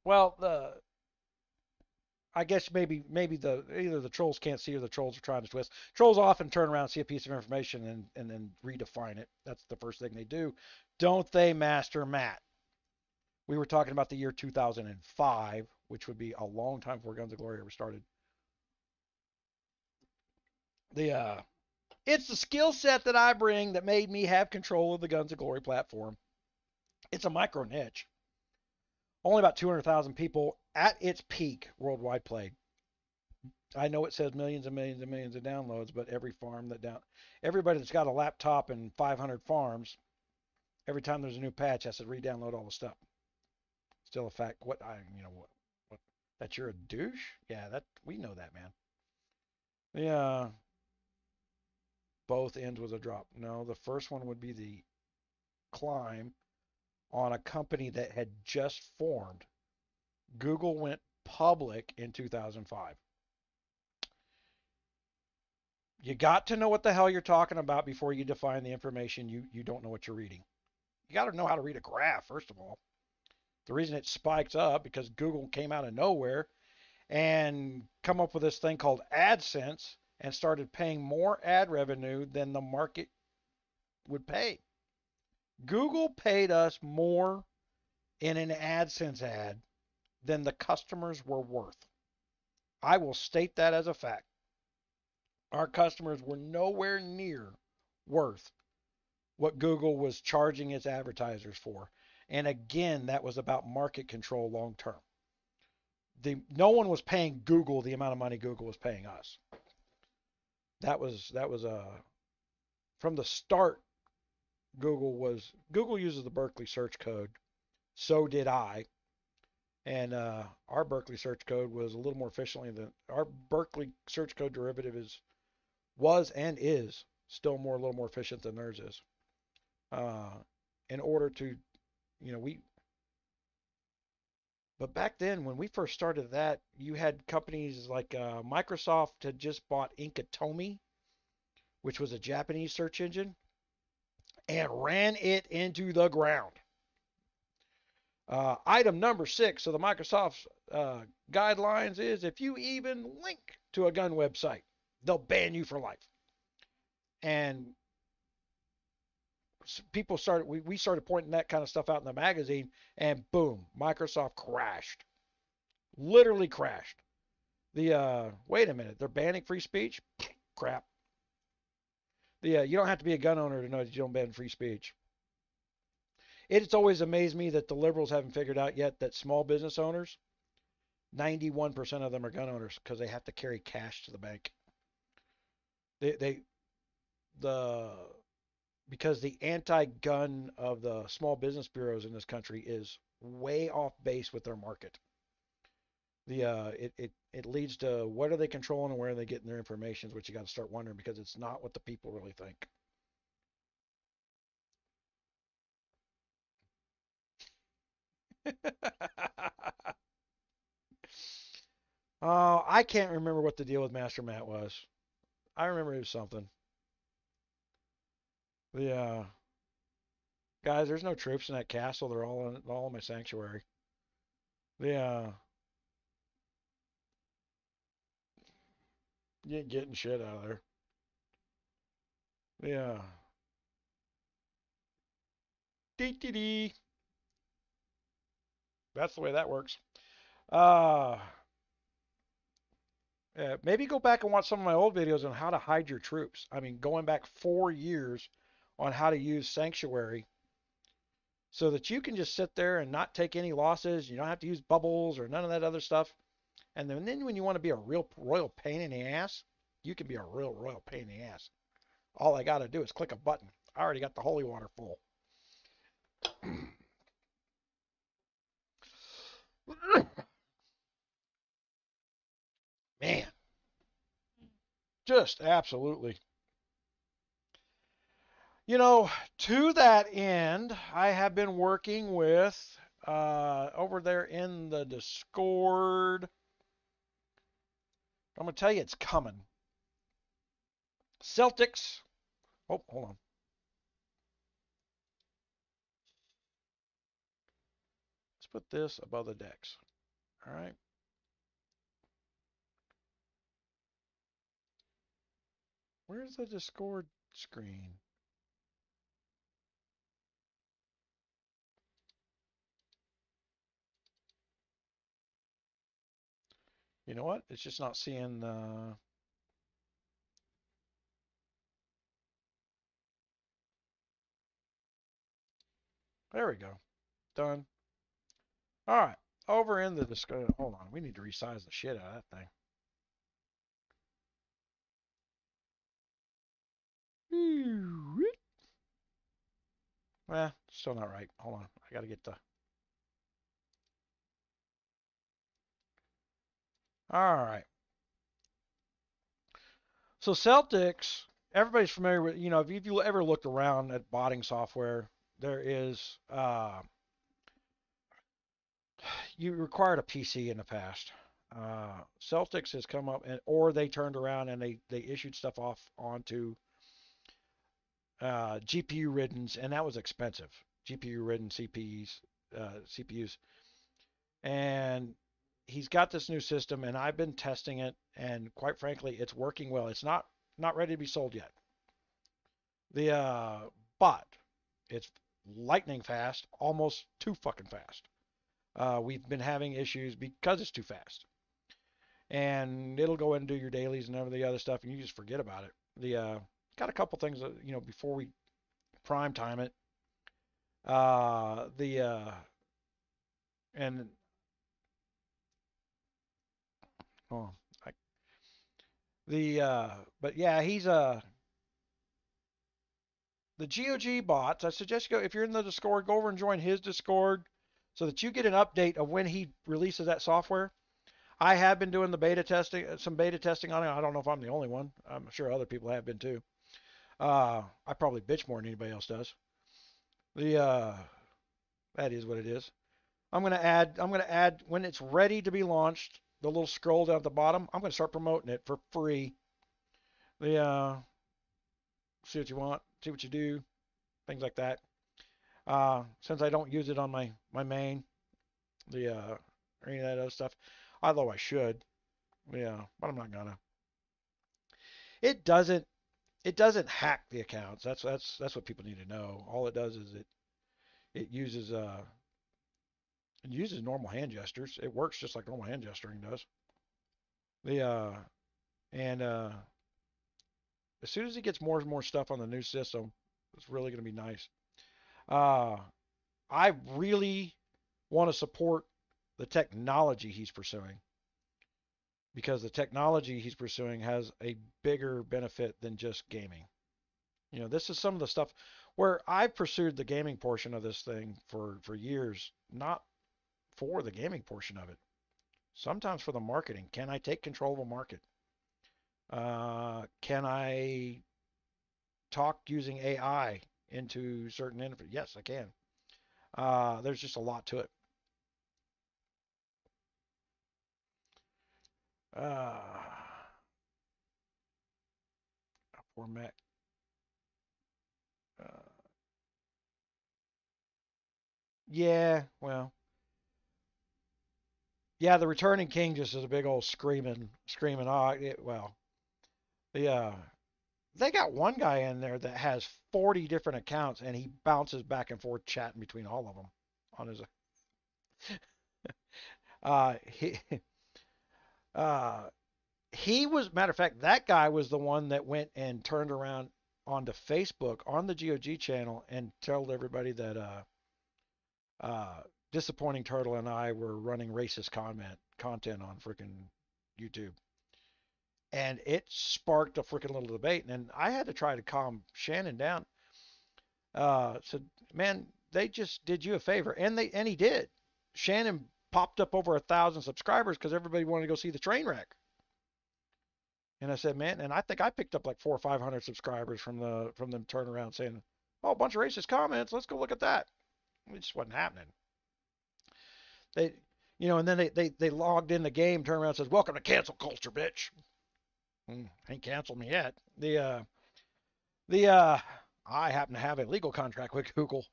Well, I guess maybe either the trolls can't see or the trolls are trying to twist. Trolls often turn around, see a piece of information, and then redefine it. That's the first thing they do, don't they, Master Matt? We were talking about the year 2005, which would be a long time before Guns of Glory ever started. It's the skill set that I bring that made me have control of the Guns of Glory platform. It's a micro niche. Only about 200,000 people at its peak worldwide played. I know it says millions and millions and millions of downloads, but everybody that's got a laptop and 500 farms Every time there's a new patch, has to re-download all the stuff. Still a fact. What? That you're a douche? Yeah, that we know that, man. Yeah, both ends with a drop. No, the first one would be the climb on a company that had just formed. Google went public in 2005. You got to know what the hell you're talking about before you define the information you don't know what you're reading. You got to know how to read a graph, first of all. The reason it spiked up because Google came out of nowhere and come up with this thing called AdSense and started paying more ad revenue than the market would pay. Google paid us more in an AdSense ad than the customers were worth. I will state that as a fact. Our customers were nowhere near worth what Google was charging its advertisers for. And again, that was about market control long term. No one was paying Google the amount of money Google was paying us. That was from the start. Google uses the Berkeley search code. So did I. And our Berkeley search code was a little more efficiently than our Berkeley search code derivative was and is still a little more efficient than theirs is. In order to, but back then when we first started that, you had companies like Microsoft had just bought Inkatomi, which was a Japanese search engine, and ran it into the ground. Item number 6 of the Microsoft guidelines is if you even link to a gun website, they'll ban you for life. And we started pointing that kind of stuff out in the magazine, and boom, Microsoft crashed. Literally crashed. Wait a minute, they're banning free speech? Crap. You don't have to be a gun owner to know that you don't ban free speech. It's always amazed me that the liberals haven't figured out yet that small business owners, 91% of them are gun owners because they have to carry cash to the bank. They the Because the anti-gun of the small business bureaus in this country is way off base with their market. It leads to what are they controlling and where are they getting their information, which you got to start wondering because it's not what the people really think. Oh, I can't remember what the deal with Master Matt was. I remember it was something. Yeah, guys, there's no troops in that castle. They're all in my sanctuary. Yeah, you ain't getting shit out of there. Yeah. Dee dee dee. That's the way that works. Uh, Maybe go back and watch some of my old videos on how to hide your troops. I mean, going back 4 years on how to use Sanctuary so that you can just sit there and not take any losses. You don't have to use bubbles or none of that other stuff. And then when you want to be a real royal pain in the ass, you can be a real royal pain in the ass. All I got to do is click a button. I already got the holy water full. Man, just absolutely. To that end, I have been working with over there in the Discord. I'm going to tell you it's coming. Celtics. Oh, hold on. Let's put this above the decks. All right. Where's the Discord screen? You know what? It's just not seeing the. There we go. Done. All right. Over in the Discord. Hold on. We need to resize the shit out of that thing. Still not right. Hold on. I got to get the. All right. So Celtics, everybody's familiar with, if you ever looked around at botting software, there is, you required a PC in the past. Celtics has come up, or they turned around and they issued stuff off onto GPU riddens, and that was expensive. GPU ridden CPUs, and he's got this new system, and I've been testing it, and quite frankly, it's working well. It's not ready to be sold yet. The but it's lightning fast, almost too fucking fast. We've been having issues because it's too fast, and it'll go in and do your dailies and every the other stuff, and you just forget about it. The got a couple things that before we prime time it. The and oh, I, the but yeah, he's the GOG bots. I suggest you go if you're in the Discord, go over and join his Discord so that you get an update of when he releases that software. I have been doing the beta testing, some beta testing on it. I don't know if I'm the only one. I'm sure other people have been too. I probably bitch more than anybody else does. The that is what it is. I'm gonna add when it's ready to be launched. The little scroll down at the bottom. I'm gonna start promoting it for free. The see what you want, see what you do, things like that. Since I don't use it on my main, the or any of that other stuff, although I should, yeah, but I'm not gonna. It doesn't it doesn't hack the accounts. That's what people need to know. All it does is it uses normal hand gestures. It works just like normal hand gesturing does. The and as soon as he gets more and more stuff on the new system, it's really going to be nice. Uh, I really want to support the technology he's pursuing because the technology he's pursuing has a bigger benefit than just gaming. This is some of the stuff where I've pursued the gaming portion of this thing for years, not for the gaming portion of it. Sometimes for the marketing. Can I take control of a market? Can I talk using AI into certain info? Yes, I can. There's just a lot to it. Uh, format. Uh, yeah, well, yeah, the returning king just is a big old screaming. Well, the they got one guy in there that has 40 different accounts, and he bounces back and forth chatting between all of them on his. He uh, he was matter of fact that guy was the one that went and turned around onto Facebook on the GOG channel and told everybody that uh, disappointing turtle and I were running racist content on freaking YouTube, and it sparked a freaking little debate. And I had to try to calm Shannon down. Said, man, they just did you a favor, and he did. Shannon popped up over 1,000 subscribers because everybody wanted to go see the train wreck. And I said, man, and I think I picked up like 400 or 500 subscribers from them turning around saying, oh, a bunch of racist comments. Let's go look at that. It just wasn't happening. They, and then they logged in the game, turned around and says, welcome to cancel culture, bitch. Ain't canceled me yet. The I happen to have a legal contract with Google,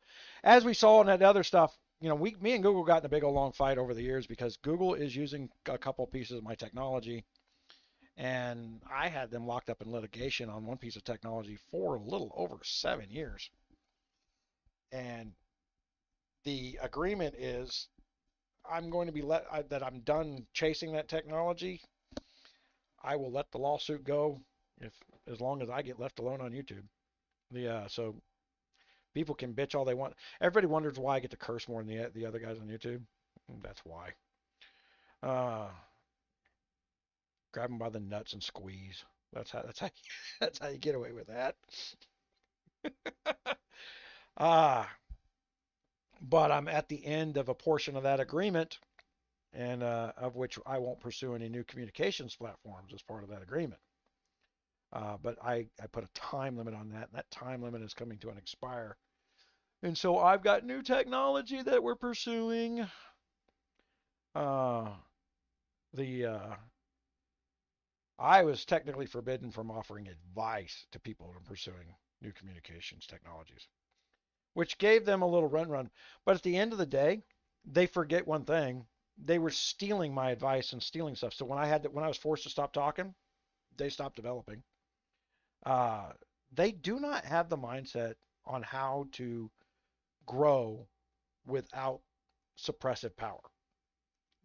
as we saw in that other stuff. Me and Google got in a big old long fight over the years because Google is using a couple pieces of my technology, and I had them locked up in litigation on one piece of technology for a little over 7 years. And the agreement is I'm going to be that I'm done chasing that technology. I will let the lawsuit go if as long as I get left alone on YouTube. So people can bitch all they want. Everybody wonders why I get to curse more than the other guys on YouTube. That's why. Uh, Grab them by the nuts and squeeze. That's how you get away with that. Ah. but I'm at the end of a portion of that agreement, and of which I won't pursue any new communications platforms as part of that agreement. But I put a time limit on that, and that time limit is coming to an expire. And so I've got new technology that we're pursuing. Uh, the I was technically forbidden from offering advice to people in pursuing new communications technologies, which gave them a little run. But at the end of the day, they forget one thing. They were stealing my advice and stealing stuff. So when I was forced to stop talking, they stopped developing. Uh, they do not have the mindset on how to grow without suppressive power.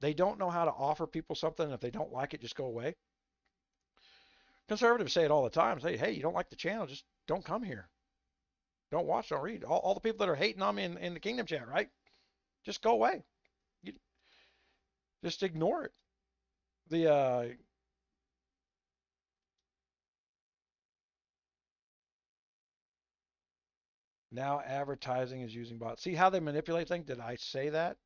They don't know how to offer people something, and if they don't like it, just go away. Conservatives say it all the time. Say, hey, you don't like the channel, just don't come here. Don't watch, don't read. All the people that are hating on me in the Kingdom chat, right? Just go away. You just ignore it. The now advertising is using bots. See how they manipulate things? Did I say that?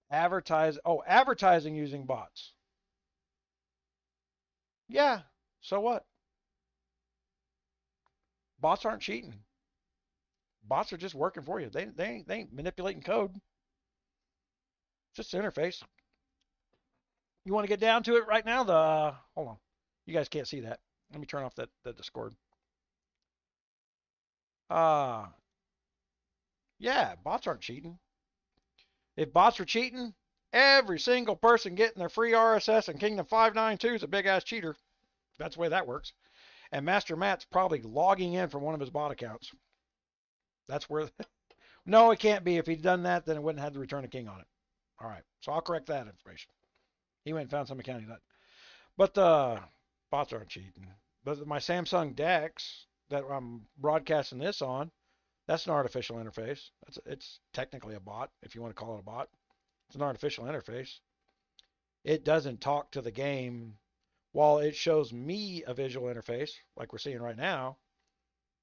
Advertising using bots. Yeah. So what? Bots aren't cheating. Bots are just working for you. They ain't manipulating code. It's just an interface. You want to get down to it right now? Hold on. You guys can't see that. Let me turn off the Discord. Uh yeah, bots aren't cheating. If bots were cheating, every single person getting their free RSS in Kingdom 592 is a big ass cheater. That's the way that works. And Master Matt's probably logging in from one of his bot accounts. That's where. No, it can't be. If he'd done that, then it wouldn't have the Return of King on it. All right, so I'll correct that information. He went and found some accounting that. But bots aren't cheating. But my Samsung DeX that I'm broadcasting this on, that's an artificial interface. It's technically a bot, if you want to call it a bot. It's an artificial interface. It doesn't talk to the game. While it shows me a visual interface, like we're seeing right now,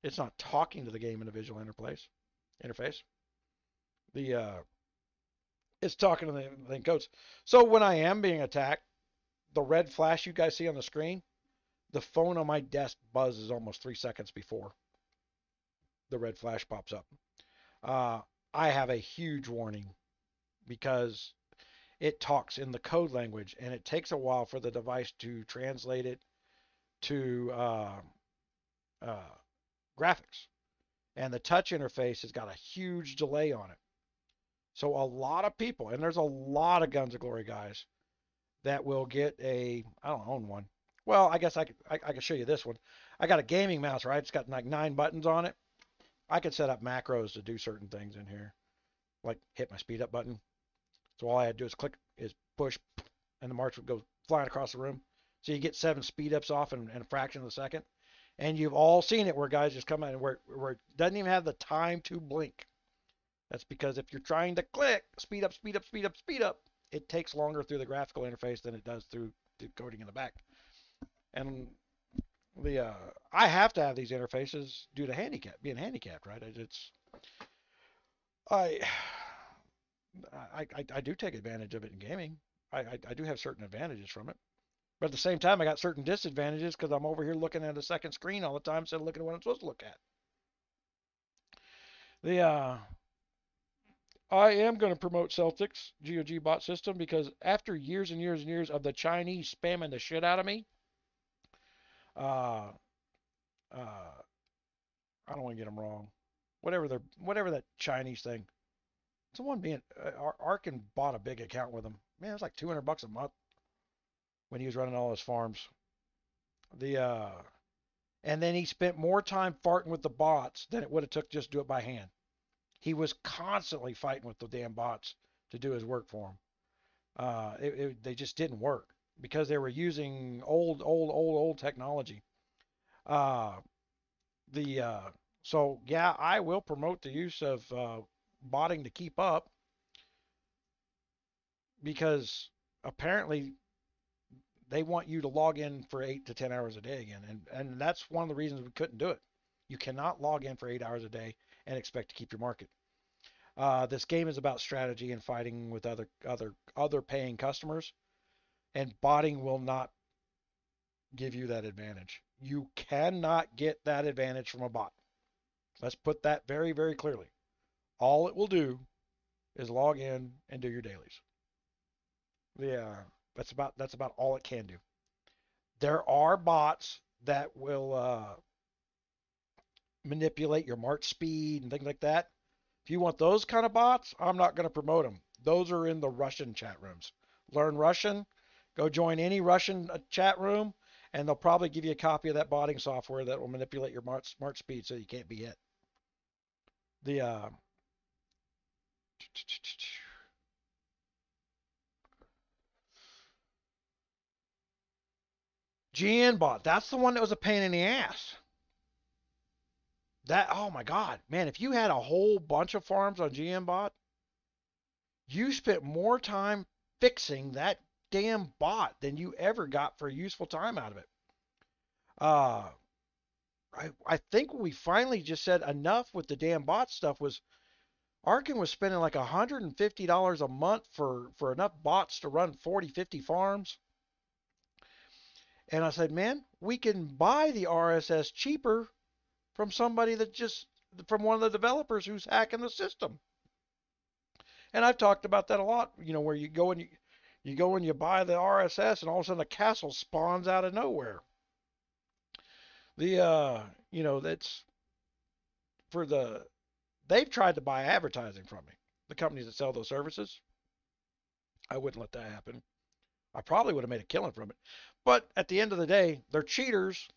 it's not talking to the game in a visual interface. It's talking to the encodes. So when I am being attacked, the red flash you guys see on the screen, the phone on my desk buzzes almost 3 seconds before the red flash pops up. I have a huge warning because it talks in the code language, and it takes a while for the device to translate it to uh, graphics. And the touch interface has got a huge delay on it. So a lot of people, and there's a lot of Guns of Glory guys that will get I don't own one. Well, I guess I could show you this one. I got a gaming mouse, right? It's got like 9 buttons on it. I could set up macros to do certain things in here, like hit my speed up button. So all I had to do is push, and the march would go flying across the room. So you get 7 speed ups off in a fraction of a second. And you've all seen it where guys just come out and where it doesn't even have the time to blink. That's because if you're trying to click speed up, speed up, speed up, speed up, it takes longer through the graphical interface than it does through the coding in the back. And I have to have these interfaces due to being handicapped, right? I I do take advantage of it in gaming. I do have certain advantages from it. But at the same time, I got certain disadvantages because I'm over here looking at a second screen all the time instead of looking at what I'm supposed to look at. I am going to promote Celtics GOG bot system because after years and years and years of the Chinese spamming the shit out of me, uh, uh, I don't want to get them wrong. Whatever that Chinese thing. Someone being Arkin bought a big account with him. Man, it was like $200 a month when he was running all his farms. And then he spent more time farting with the bots than it would have took just to do it by hand. He was constantly fighting with the damn bots to do his work for him. They just didn't work because they were using old technology. Uh, so yeah, I will promote the use of botting to keep up because apparently they want you to log in for 8 to 10 hours a day again, and that's one of the reasons we couldn't do it. You cannot log in for 8 hours a day and expect to keep your market. This game is about strategy and fighting with other paying customers, and botting will not give you that advantage. You cannot get that advantage from a bot. Let's put that very, very clearly. All it will do is log in and do your dailies. Yeah, that's about all it can do. There are bots that will manipulate your march speed and things like that. If you want those kind of bots, I'm not going to promote them. Those are in the Russian chat rooms. Learn Russian, go join any Russian chat room, and they'll probably give you a copy of that botting software that will manipulate your march speed so you can't be hit. The GN bot, that's the one that was a pain in the ass. That, oh my God, man, if you had a whole bunch of farms on GM bot, you spent more time fixing that damn bot than you ever got for useful time out of it. Uh, I think we finally just said enough with the damn bot stuff was Arkin was spending like $150 a month for enough bots to run 40, 50 farms. And I said, man, we can buy the RSS cheaper from somebody from one of the developers who's hacking the system. And I've talked about that a lot, where you go and you buy the RSS and all of a sudden a castle spawns out of nowhere. That's they've tried to buy advertising from me, the companies that sell those services. I wouldn't let that happen. I probably would have made a killing from it. But at the end of the day, they're cheaters.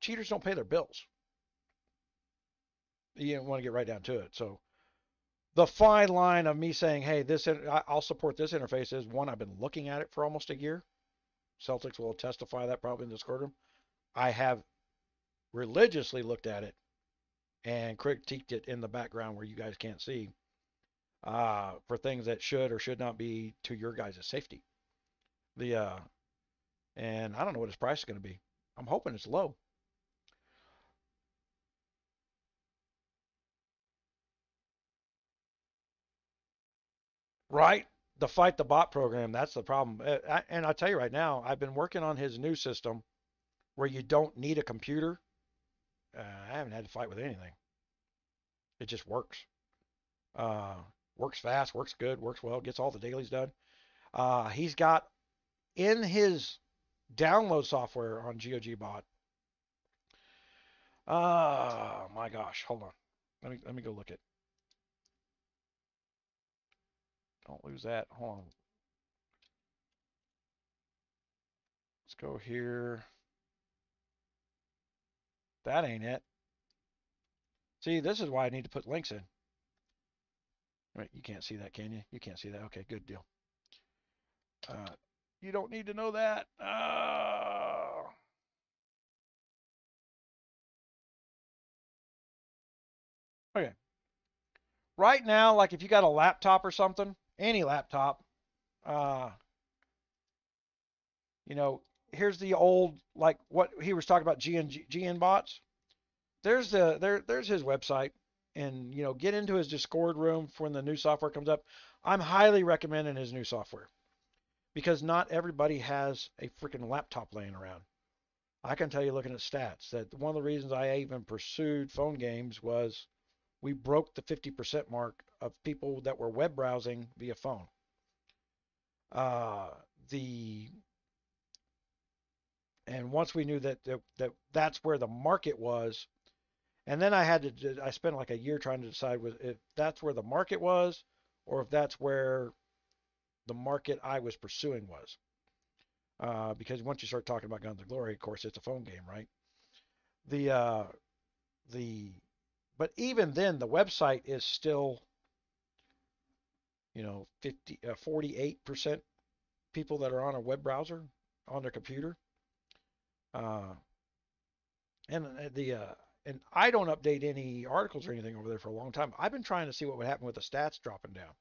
Cheaters don't pay their bills. You want to get right down to it. So the fine line of me saying, hey, I'll support this interface is one, I've been looking at it for almost a year. Celtics will testify that probably in the Discord room. I have religiously looked at it and critiqued it in the background where you guys can't see for things that should or should not be to your guys' safety. And I don't know what his price is going to be. I'm hoping it's low. Right? The Fight the Bot program, that's the problem. And I'll tell you right now, I've been working on his new system where you don't need a computer. I haven't had to fight with anything. It just works. Works fast, works good, works well, gets all the dailies done. He's got in his download software on GOGBot. My gosh, hold on. Let me go look at. Don't lose that. Hold on. Let's go here. That ain't it. See, this is why I need to put links in. Right, you can't see that, can you? You can't see that. Okay, good deal. You don't need to know that. Okay. Right now, like if you got a laptop or something, any laptop, uh, here's the old, like what he was talking about, GN bots. There's his website, and get into his Discord room for when the new software comes up. I'm highly recommending his new software because not everybody has a freaking laptop laying around. I can tell you, looking at stats, that one of the reasons I even pursued phone games was we broke the 50% mark of people that were web browsing via phone. And once we knew that's where the market was, and then I spent like a year trying to decide if that's where the market was or if that's where the market I was pursuing was. Because once you start talking about Guns of Glory, of course, it's a phone game, right? But even then, the website is still, 48% people that are on a web browser on their computer. And I don't update any articles or anything over there for a long time. I've been trying to see what would happen with the stats dropping down.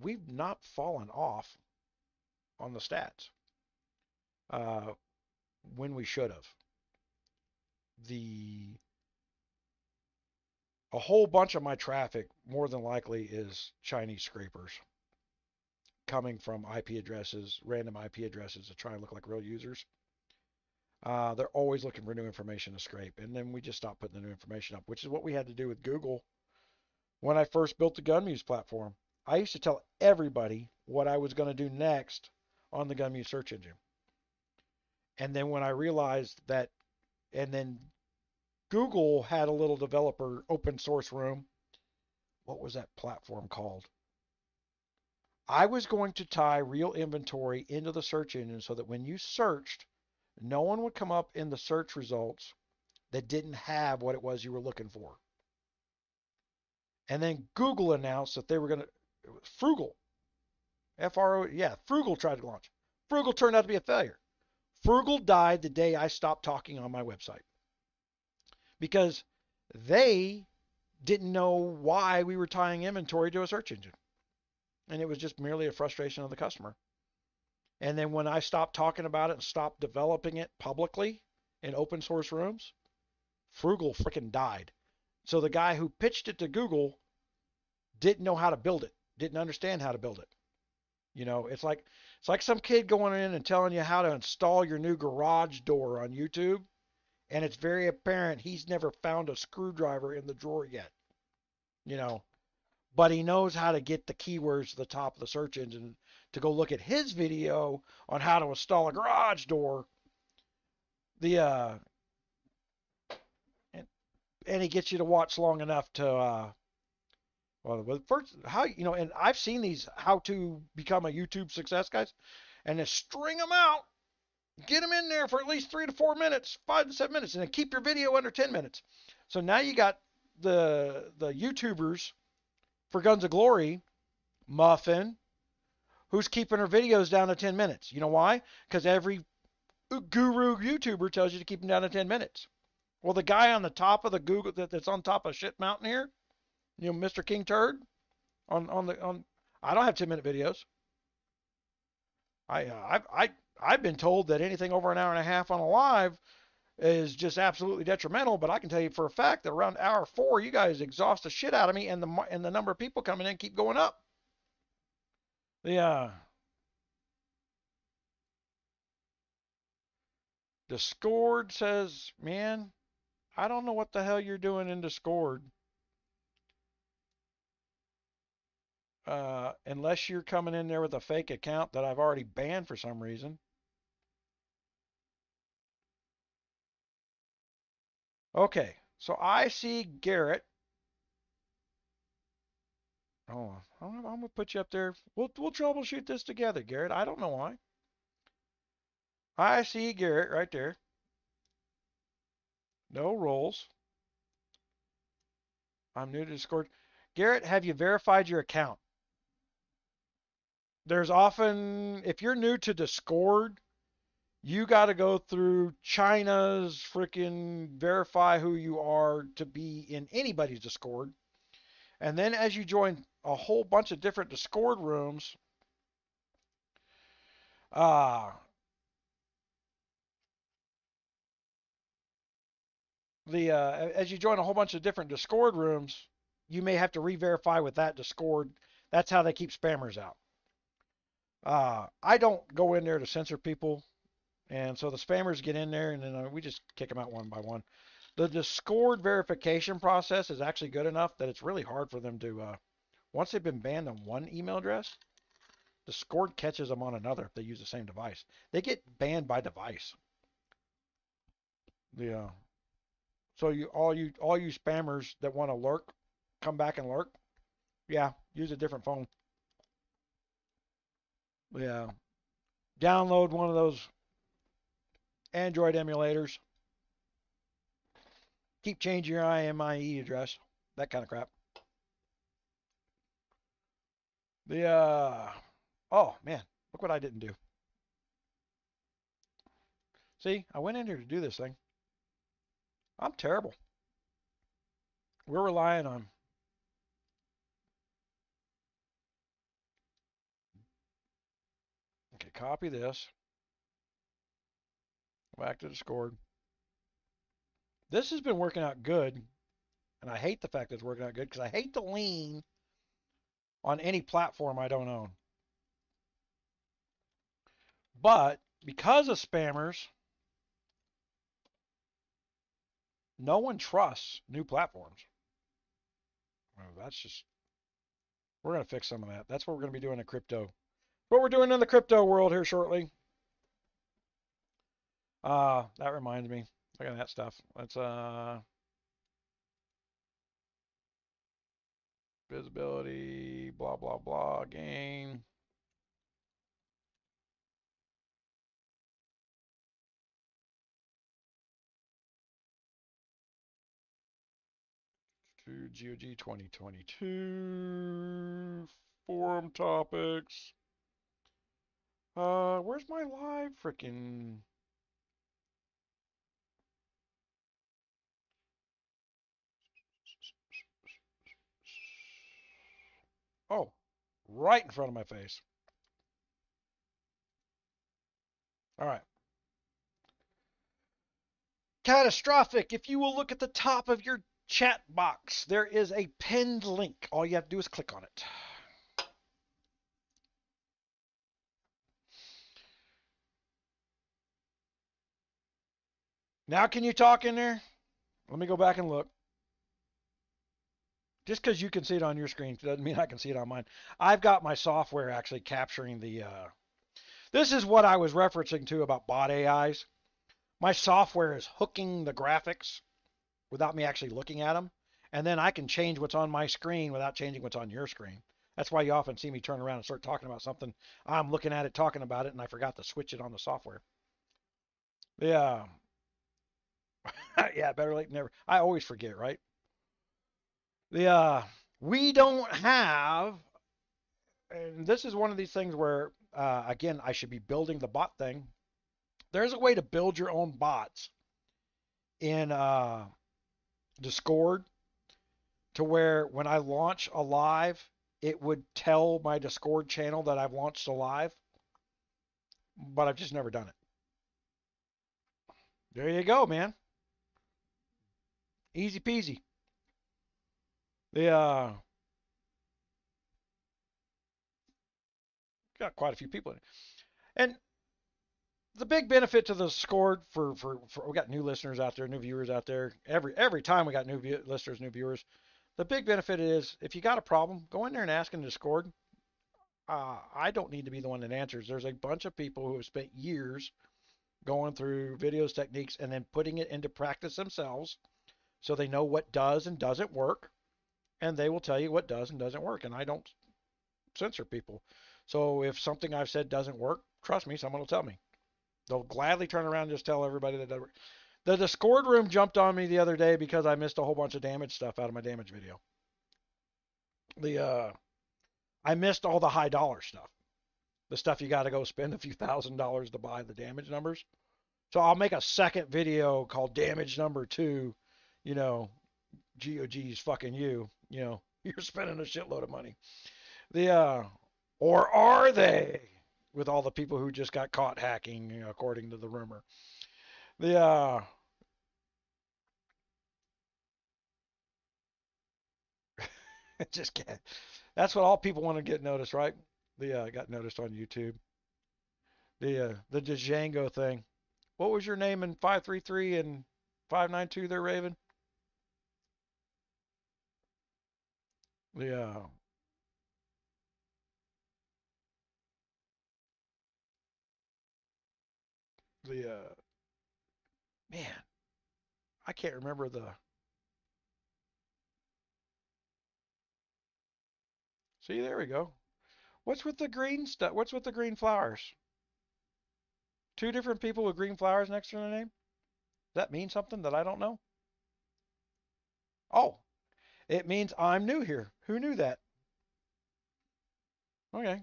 We've not fallen off on the stats when we should have. the a whole bunch of my traffic more than likely is Chinese scrapers coming from IP addresses, random IP addresses that try and look like real users. They're always looking for new information to scrape, and then we just stop putting the new information up, which is what we had to do with Google when I first built the Gunmuse platform. I used to tell everybody what I was going to do next on the Gunmuse search engine. And then when I realized that, and then Google had a little developer open source room. What was that platform called? I was going to tie real inventory into the search engine so that when you searched, no one would come up in the search results that didn't have what it was you were looking for. And then Google announced that they were going to, it was Frugal, F-R-O, yeah, Frugal tried to launch. Frugal turned out to be a failure. Frugal died the day I stopped talking on my website because they didn't know why we were tying inventory to a search engine. And it was just merely a frustration of the customer. And then when I stopped talking about it and stopped developing it publicly in open source rooms, Frugal freaking died. So the guy who pitched it to Google didn't know how to build it, didn't understand how to build it. You know, it's like some kid going in and telling you how to install your new garage door on YouTube, and it's very apparent he's never found a screwdriver in the drawer yet. You know, but he knows how to get the keywords to the top of the search engine to go look at his video on how to install a garage door. The and he gets you to watch long enough to well, first how you know, and I've seen these how to become a YouTube success guys, and then string them out, get them in there for at least 3 to 4 minutes, 5 to 7 minutes, and then keep your video under 10 minutes. So now you got the YouTubers for Guns of Glory, Muffin, who's keeping her videos down to 10 minutes. You know why? Because every guru YouTuber tells you to keep them down to 10 minutes. Well, the guy on the top of the Google that's on top of shit mountain here, you know, Mr. King Turd on I don't have 10-minute videos. I've been told that anything over an hour and a half on a live is just absolutely detrimental, but I can tell you for a fact that around hour 4 you guys exhaust the shit out of me, and the number of people coming in keep going up. The Discord says, man, I don't know what the hell you're doing in Discord. Unless you're coming in there with a fake account that I've already banned for some reason. Okay, so I see Garrett. Oh, I'm gonna put you up there. We'll troubleshoot this together, Garrett. I don't know why. I see Garrett right there. No roles. I'm new to Discord. Garrett, have you verified your account? There's often, if you're new to Discord, you got to go through China's freaking verify who you are to be in anybody's Discord. And then as you join a whole bunch of different Discord rooms, uh, as you join a whole bunch of different Discord rooms, you may have to re-verify with that Discord. That's how they keep spammers out. I don't go in there to censor people, and so the spammers get in there, and then we just kick them out one by one. The Discord verification process is actually good enough that it's really hard for them to, once they've been banned on one email address, Discord catches them on another if they use the same device. They get banned by device. Yeah. So all you spammers that want to lurk, come back and lurk. Yeah, use a different phone. Yeah. Download one of those Android emulators. Keep changing your IMEI address. That kind of crap. Oh man, look what I didn't do. See, I went in here to do this thing. I'm terrible. We're relying on. Okay, copy this. Back to Discord. This has been working out good, and I hate the fact that it's working out good because I hate to lean on any platform I don't own. But because of spammers, no one trusts new platforms. Well, that's just, we're going to fix some of that. That's what we're going to be doing in crypto. What we're doing in the crypto world here shortly. That reminds me. Look at that stuff. Let's visibility, blah blah blah, gain. To GOG 2022 forum topics. Where's my live freaking? Oh, right in front of my face. All right. Catastrophic. If you will look at the top of your chat box, there is a pinned link. All you have to do is click on it. Now can you talk in there? Let me go back and look. Just because you can see it on your screen doesn't mean I can see it on mine. I've got my software actually capturing the. This is what I was referencing to about bot AIs. My software is hooking the graphics without me actually looking at them, and then I can change what's on my screen without changing what's on your screen. That's why you often see me turn around and start talking about something. I'm looking at it, talking about it, and I forgot to switch it on the software. Yeah. Yeah, better late than never. I always forget, right? The we don't have, and this is one of these things where again I should be building the bot thing. There's a way to build your own bots in Discord to where when I launch a live, it would tell my Discord channel that I've launched a live, but I've just never done it. There you go, man. Easy peasy. The got quite a few people in it. And the big benefit to the Discord for we got new listeners out there, new viewers out there. Every time we got new listeners, new viewers. The big benefit is if you got a problem, go in there and ask in Discord. I don't need to be the one that answers. There's a bunch of people who have spent years going through videos, techniques, and then putting it into practice themselves so they know what does and doesn't work. And they will tell you what does and doesn't work. And I don't censor people. So if something I've said doesn't work, trust me, someone will tell me. They'll gladly turn around and just tell everybody that doesn't work. The Discord room jumped on me the other day because I missed a whole bunch of damage stuff out of my damage video. I missed all the high dollar stuff. The stuff you got to go spend a few $1,000s to buy the damage numbers. So I'll make a second video called Damage Number 2. You know, GOG's fucking you. You know, you're spending a shitload of money. Or are they? With all the people who just got caught hacking, you know, according to the rumor. The just can't. That's what all people want to get noticed, right? Got noticed on YouTube. The Django thing. What was your name in 533 and 592 there, Raven? The the man, I can't remember the. See, there we go. What's with the green stuff? What's with the green flowers? Two different people with green flowers next to their name? Does that mean something that I don't know? Oh, it means I'm new here. Who knew that? Okay.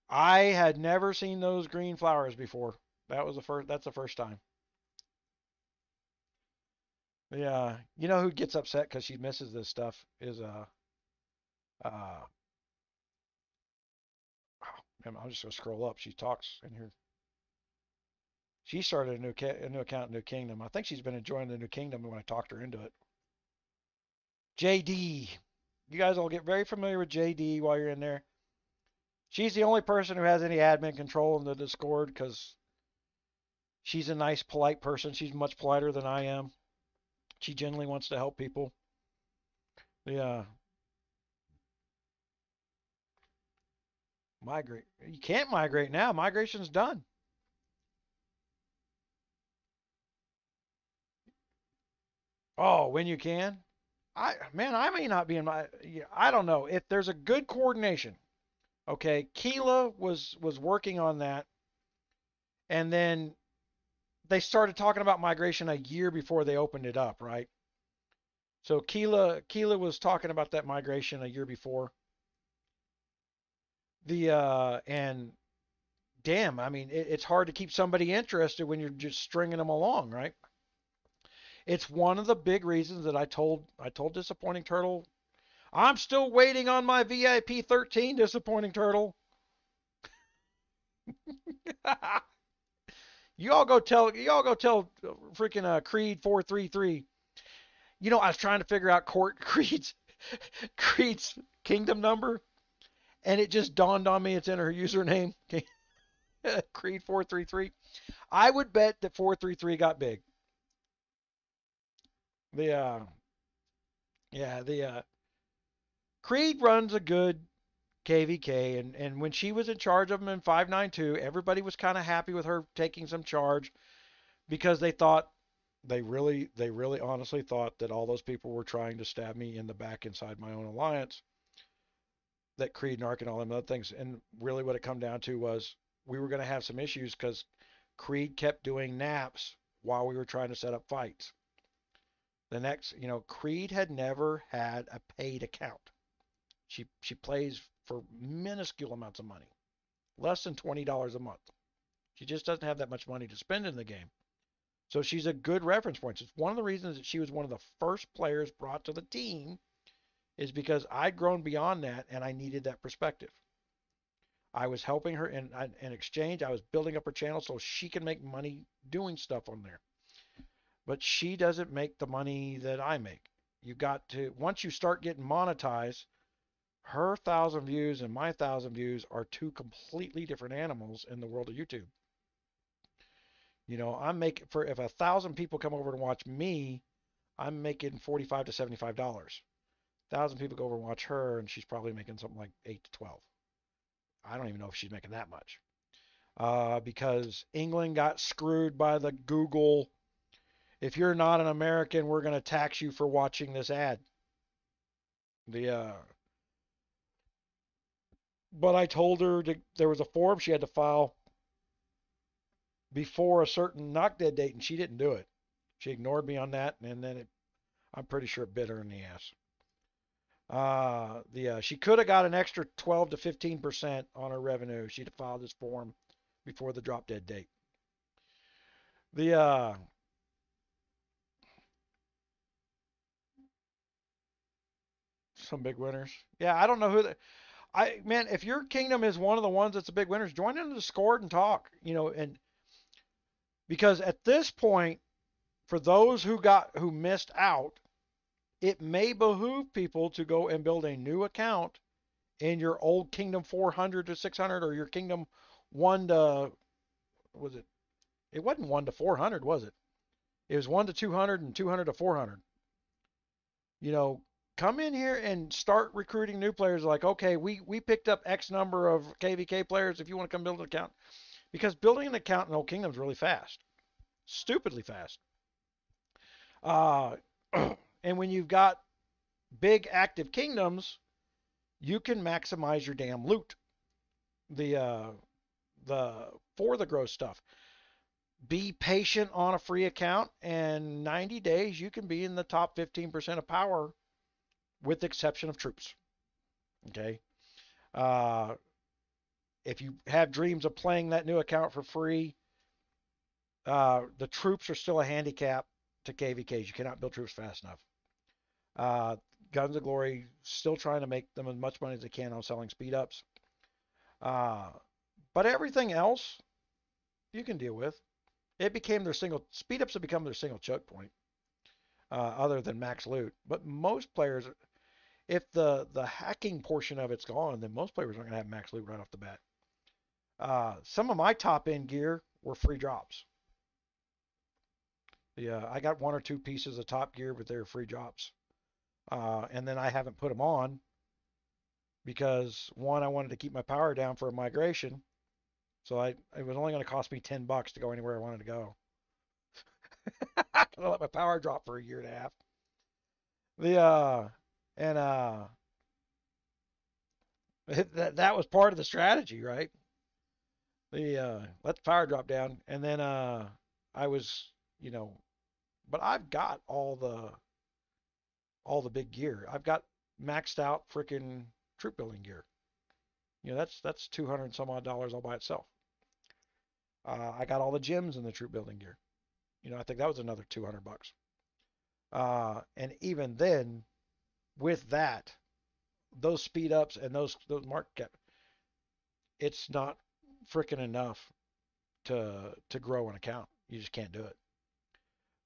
I had never seen those green flowers before. That was the first. That's the first time. Yeah. You know who gets upset because she misses this stuff is uh oh, man, I'm just gonna scroll up. She talks in here. She started a new account, New Kingdom. I think she's been enjoying the New Kingdom when I talked her into it. JD. You guys will get very familiar with JD while you're in there. She's the only person who has any admin control in the Discord because she's a nice, polite person. She's much politer than I am. She genuinely wants to help people. Yeah. Migrate. You can't migrate now. Migration's done. Oh, when you can. I may not be in my. Yeah, I don't know if there's a good coordination. Okay, 𝙂𝙪 was working on that, and then they started talking about migration a year before they opened it up, right? So 𝙂𝙪 was talking about that migration a year before. And damn, I mean, it's hard to keep somebody interested when you're just stringing them along, right? It's one of the big reasons that I told Disappointing Turtle, I'm still waiting on my VIP 13, Disappointing Turtle. You all go tell freaking Creed 433. You know, I was trying to figure out Creed's kingdom number, and it just dawned on me it's in her username. Creed 433. I would bet that 433 got big. The yeah, the Creed runs a good KVK, and when she was in charge of them in 592, everybody was kind of happy with her taking some charge because they really honestly thought that all those people were trying to stab me in the back inside my own alliance, that Creed, Narc, and all them other things. And really what it come down to was we were going to have some issues because Creed kept doing naps while we were trying to set up fights. Creed had never had a paid account. She plays for minuscule amounts of money, less than $20 a month. She just doesn't have that much money to spend in the game. So she's a good reference point. It's one of the reasons that she was one of the first players brought to the team is because I'd grown beyond that and I needed that perspective. I was helping her in exchange. I was building up her channel so she can make money doing stuff on there. But she doesn't make the money that I make. You got to, once you start getting monetized, her 1,000 views and my 1,000 views are two completely different animals in the world of YouTube. I'm making for if 1,000 people come over to watch me, I'm making $45 to $75. 1,000 people go over and watch her, and she's probably making something like 8 to 12. I don't even know if she's making that much. Because England got screwed by the Google. If you're not an American, we're going to tax you for watching this ad. But I told her there was a form she had to file before a certain knock dead date, and she didn't do it. She ignored me on that, and then I'm pretty sure it bit her in the ass. She could have got an extra 12 to 15% on her revenue. She'd have filed this form before the drop dead date. Some big winners. Yeah, I don't know who man, if your kingdom is one of the ones that's a big winners, join into the Discord and talk. And because at this point, for those who missed out, it may behoove people to go and build a new account in your old Kingdom 400 to 600 or your Kingdom 1 to, was it? It wasn't 1 to 400, was it? It was 1 to 200 and 200 to 400. Come in here and start recruiting new players. Like, okay, we picked up X number of KVK players if you want to come build an account. Because building an account in Old Kingdom is really fast. Stupidly fast. And when you've got big active kingdoms, you can maximize your damn loot. For the growth stuff. Be patient on a free account, and 90 days you can be in the top 15% of power, with the exception of troops. Okay. If you have dreams of playing that new account for free, the troops are still a handicap to KVKs. You cannot build troops fast enough. Guns of Glory still trying to make them as much money as they can on selling speed ups. But everything else you can deal with. It became their single speed ups have become their single choke point, other than max loot. But most players, if the hacking portion of it's gone, then most players aren't gonna have max loot right off the bat. Some of my top end gear were free drops. Yeah, I got one or two pieces of top gear, but they were free drops. And then I haven't put them on because one, I wanted to keep my power down for a migration, so it was only going to cost me $10 to go anywhere I wanted to go. I let my power drop for a year and a half. The and that was part of the strategy, right? The let the power drop down, and then I was, you know, but I've got all the big gear. I've got maxed out freaking troop building gear. You know, that's 200 and some odd dollars all by itself. I got all the gems in the troop building gear. You know, I think that was another $200. And even then, with that, those speed ups and those market cap, it's not freaking enough to grow an account. You just can't do it.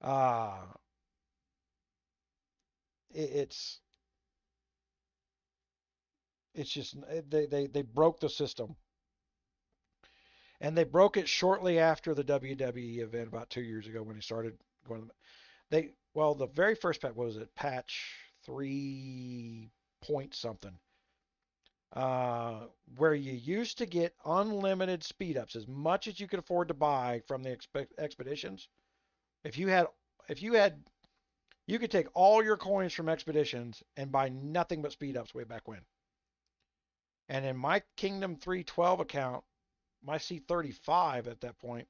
Uh, it's just they broke the system, and they broke it shortly after the WWE event about 2 years ago when they started going. The very first patch, what was it, patch 3 point something, where you used to get unlimited speed ups, as much as you could afford to buy from the expeditions. If you had, if you had, you could take all your coins from expeditions and buy nothing but speed ups way back when. And in my Kingdom 312 account, my C35 at that point,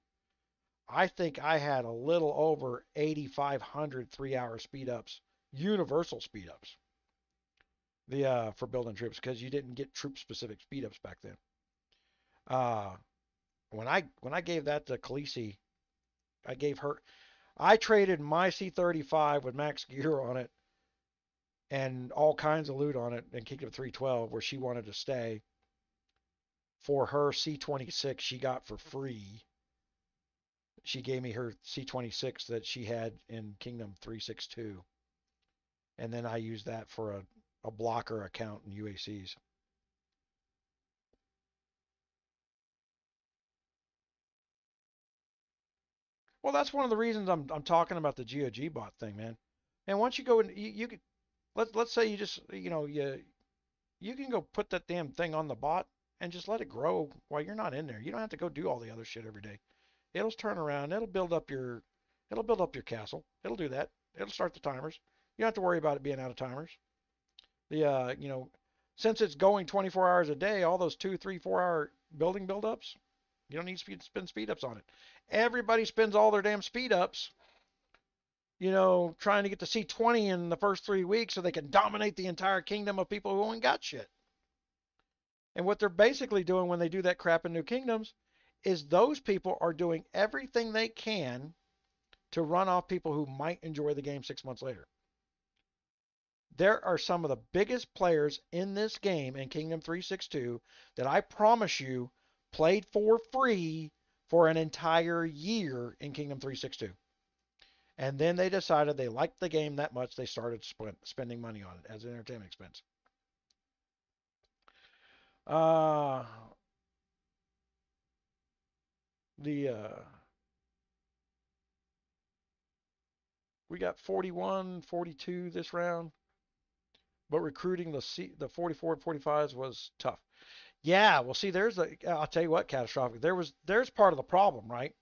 I think I had a little over 8,500 3-hour speed ups, universal speed ups, for building troops, because you didn't get troop specific speed ups back then. Uh, when I gave that to Khaleesi, I gave her, I traded my C35 with max gear on it and all kinds of loot on it in Kingdom 312 where she wanted to stay, for her C26 she got for free. She gave me her C26 that she had in Kingdom 362. And then I used that for a blocker account in UACs. Well, that's one of the reasons I'm talking about the GOG bot thing, man. And once you go in, you could, let's say you just, you can go put that damn thing on the bot and just let it grow while you're not in there. You don't have to go do all the other shit every day. It'll turn around. It'll build up your castle. It'll do that. It'll start the timers. You don't have to worry about it being out of timers. The since it's going 24 hours a day, all those 2, 3, 4 hour building buildups, you don't need to spend speed ups on it. Everybody spends all their damn speed ups, trying to get to C20 in the first 3 weeks so they can dominate the entire kingdom of people who ain't got shit. And what they're basically doing when they do that crap in New Kingdoms is those people are doing everything they can to run off people who might enjoy the game 6 months later. There are some of the biggest players in this game in Kingdom 362 that I promise you played for free for an entire year in Kingdom 362. And then they decided they liked the game that much, they started spending money on it as an entertainment expense. Uh, the We got 41, 42 this round, but recruiting the 44 and 45s was tough. Yeah, well, see, I'll tell you what, catastrophic. There's part of the problem, right?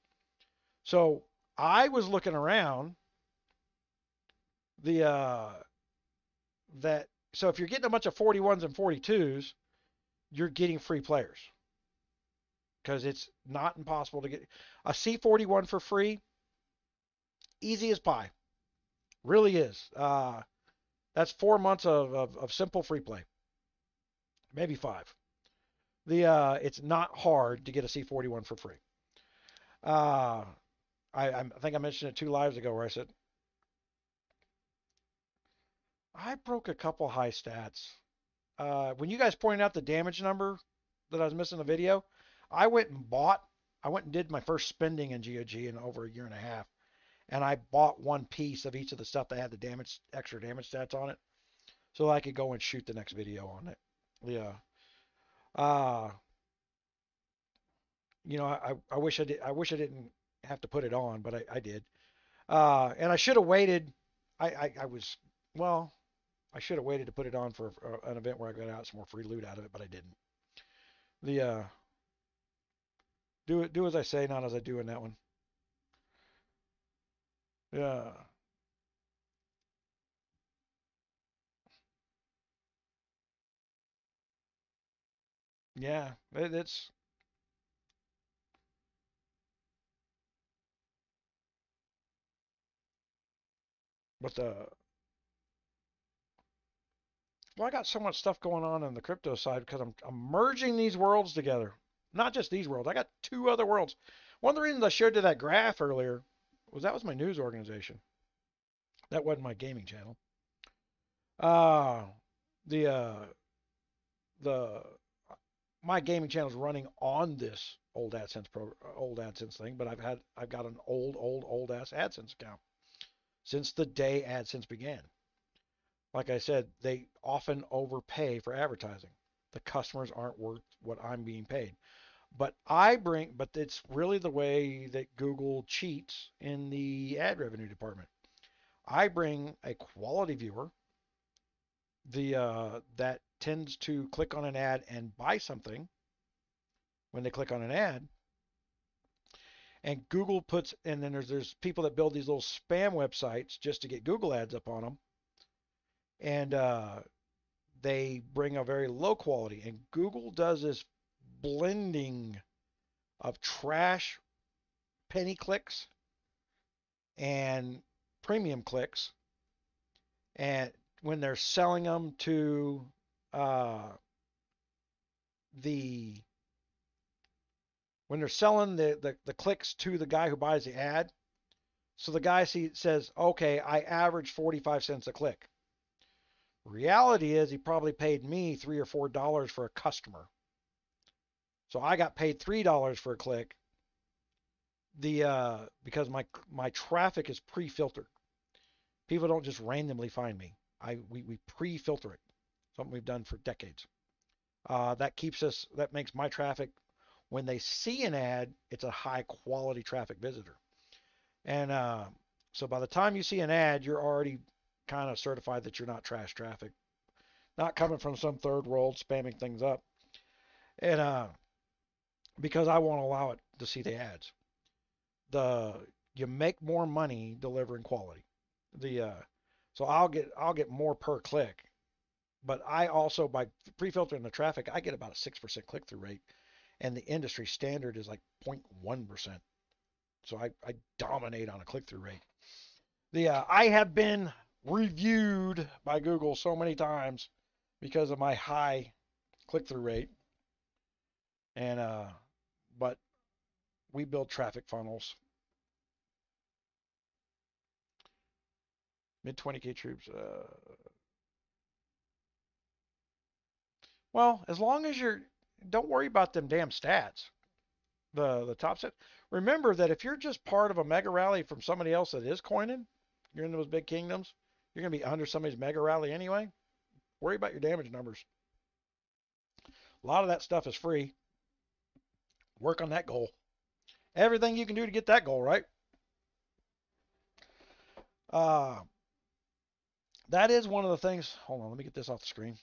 So I was looking around the that so if you're getting a bunch of 41s and 42s, you're getting free players because it's not impossible to get a C41 for free. Easy as pie, really is. That's 4 months of simple free play, maybe 5. It's not hard to get a C41 for free. Uh, I think I mentioned it 2 lives ago where I said I broke a couple high stats. When you guys pointed out the damage number that I was missing in the video, I went and bought I went and did my first spending in GOG in over a year and a half, and I bought one piece of each of the stuff that had the extra damage stats on it, so I could go and shoot the next video on it. Yeah. Uh, I wish I did. I wish I didn't have to put it on, but I did. And I should have waited. I was well. I should have waited to put it on for an event where I got out some more free loot out of it, but I didn't. The do as I say, not as I do in that one. Yeah, yeah. It's but the well, I got so much stuff going on the crypto side because I'm merging these worlds together. Not just these worlds. I got two other worlds. One of the reasons I showed you that graph earlier was that was my news organization. That wasn't my gaming channel. Uh the the my gaming channel is running on this old AdSense thing, but I've got an old ass AdSense account since the day AdSense began. Like I said, they often overpay for advertising. The customers aren't worth what I'm being paid. But it's really the way that Google cheats in the ad revenue department. I bring a quality viewer, that tends to click on an ad and buy something when they click on an ad, and Google puts, and then there's people that build these little spam websites just to get Google ads up on them, and they bring a very low quality, and Google does this blending of trash penny clicks and premium clicks, and when they're selling them to uh, the when they're selling the clicks to the guy who buys the ad, so the guy says, okay, I average 45 cents a click. Reality is he probably paid me $3 or $4 for a customer. So I got paid $3 for a click. Because my traffic is pre-filtered. People don't just randomly find me. We pre-filter it. Something we've done for decades. That makes my traffic, when they see an ad, it's a high quality traffic visitor. And so by the time you see an ad, you're already kind of certified that you're not trash traffic, not coming from some third world spamming things up. And because I won't allow it to see the ads. The You make more money delivering quality. The So I'll get more per click, but I also, by pre-filtering the traffic, I get about a 6% click-through rate, and the industry standard is like 0.1%. So I dominate on a click-through rate. I have been reviewed by Google so many times because of my high click-through rate, and but we build traffic funnels. Mid 20K troops. Well, as long as don't worry about them damn stats. The top set. Remember that if you're just part of a mega rally from somebody else that is coining, you're in those big kingdoms, you're gonna be under somebody's mega rally anyway. Worry about your damage numbers. A lot of that stuff is free. Work on that goal. Everything you can do to get that goal, right? Uh, that is one of the things. Hold on, let me get this off the screen.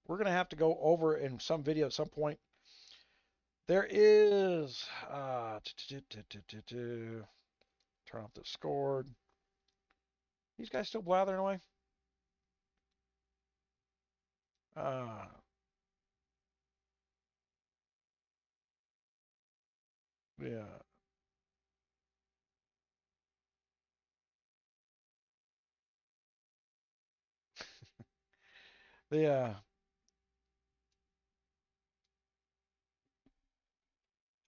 We're gonna have to go over in some video at some point. There is turn off the scored. These guys still blathering away. Uh, yeah. The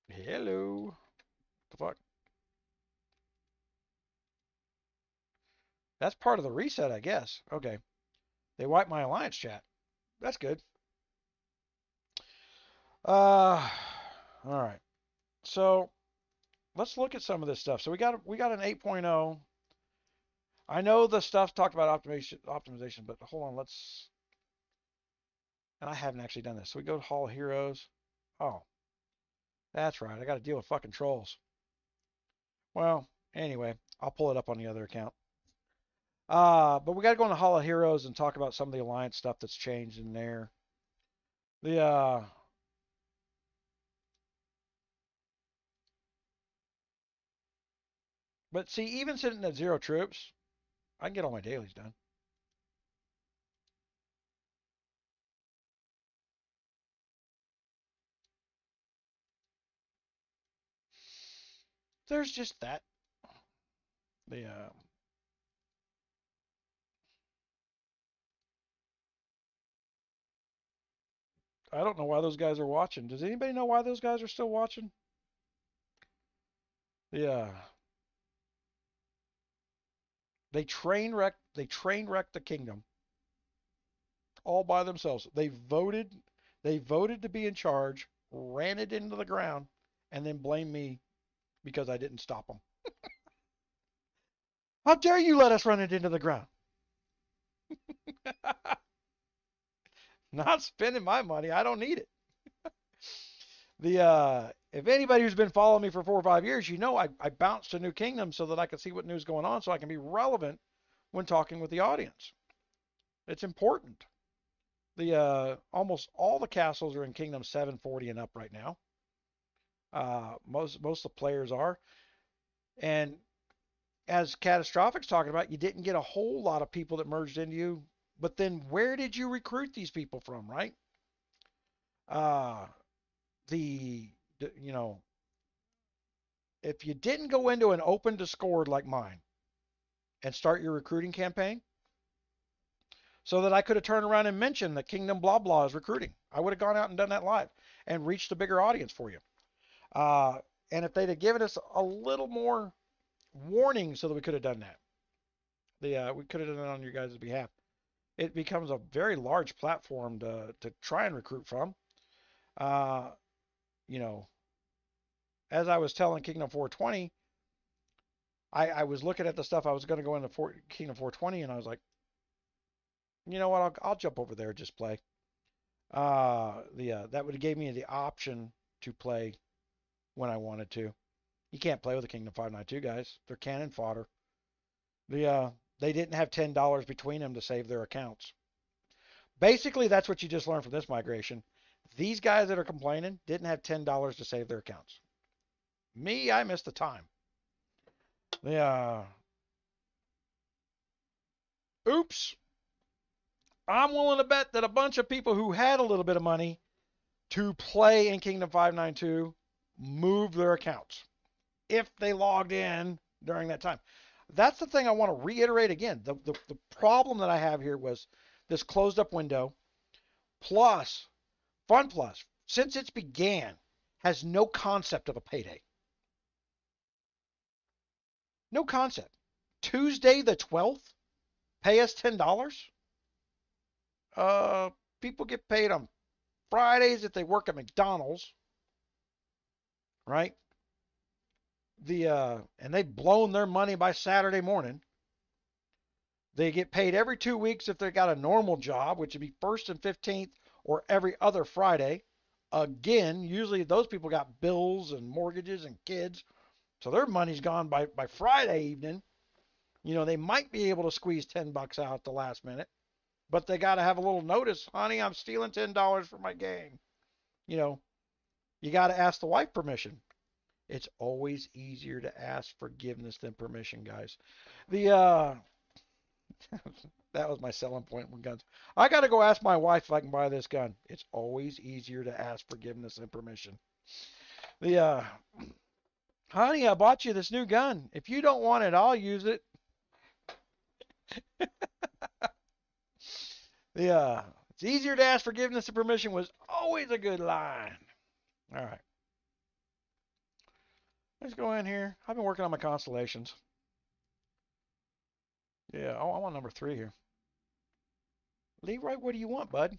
Hello. What the fuck? That's part of the reset, I guess. Okay. They wiped my alliance chat. That's good. Uh, all right. So let's look at some of this stuff. So we got an 8.0. I know the stuff talked about optimization, but hold on, let's. And I haven't actually done this. So we go to Hall of Heroes. Oh, that's right. I got to deal with fucking trolls. Well, anyway, I'll pull it up on the other account. But we got to go into Hall of Heroes and talk about some of the Alliance stuff that's changed in there. But see, even sitting at 0 troops, I can get all my dailies done. There's just that. The I don't know why those guys are watching. Does anybody know why those guys are still watching? Yeah. They train wrecked the kingdom all by themselves. They voted to be in charge, ran it into the ground, and then blame me because I didn't stop them. How dare you let us run it into the ground? Not spending my money. I don't need it. If anybody who's been following me for 4 or 5 years, you know I bounced to New Kingdom so that I can see what news going on, so I can be relevant when talking with the audience. It's important. The almost all the castles are in Kingdom 740 and up right now. Most of the players are, and as Catastrophic's talking about, you didn't get a whole lot of people that merged into you. But then where did you recruit these people from, right? Uh, the you know, if you didn't go into an open Discord like mine and start your recruiting campaign, so that I could have turned around and mentioned that Kingdom blah blah is recruiting, I would have gone out and done that live and reached a bigger audience for you. Uh, and if they'd have given us a little more warning, so that we could have done that, we could have done it on your guys' behalf. It becomes a very large platform to try and recruit from. Uh, you know, as I was telling Kingdom 420, I was looking at the stuff I was going to go into Kingdom 420, and I was like, you know what, I'll jump over there and just play. That would have gave me the option to play when I wanted to. You can't play with the Kingdom 592 guys. They're cannon fodder. They didn't have $10 between them to save their accounts. Basically, that's what you just learned from this migration. These guys that are complaining didn't have $10 to save their accounts. Me, I missed the time. Oops. I'm willing to bet that a bunch of people who had a little bit of money to play in Kingdom 592 moved their accounts if they logged in during that time. That's the thing I want to reiterate again. The problem that I have here was this closed up window plus Fun Plus, since its began, has no concept of a payday. No concept. Tuesday the 12th, pay us $10. Uh, People get paid on Fridays if they work at McDonald's, right? And they've blown their money by Saturday morning. They get paid every 2 weeks if they got a normal job, which would be 1st and 15th or every other Friday. Again, usually those people got bills and mortgages and kids, so their money's gone by Friday evening. You know, they might be able to squeeze $10 out at the last minute, but they got to have a little notice. Honey, I'm stealing $10 for my game. You know, you got to ask the wife permission. It's always easier to ask forgiveness than permission, guys. The that was my selling point with guns. I got to go ask my wife if I can buy this gun. It's always easier to ask forgiveness than permission. The honey, I bought you this new gun. If you don't want it, I'll use it. It's easier to ask forgiveness than permission was always a good line. All right. Let's go in here. I've been working on my constellations. Yeah, I want number 3 here. Leroy, what do you want, bud?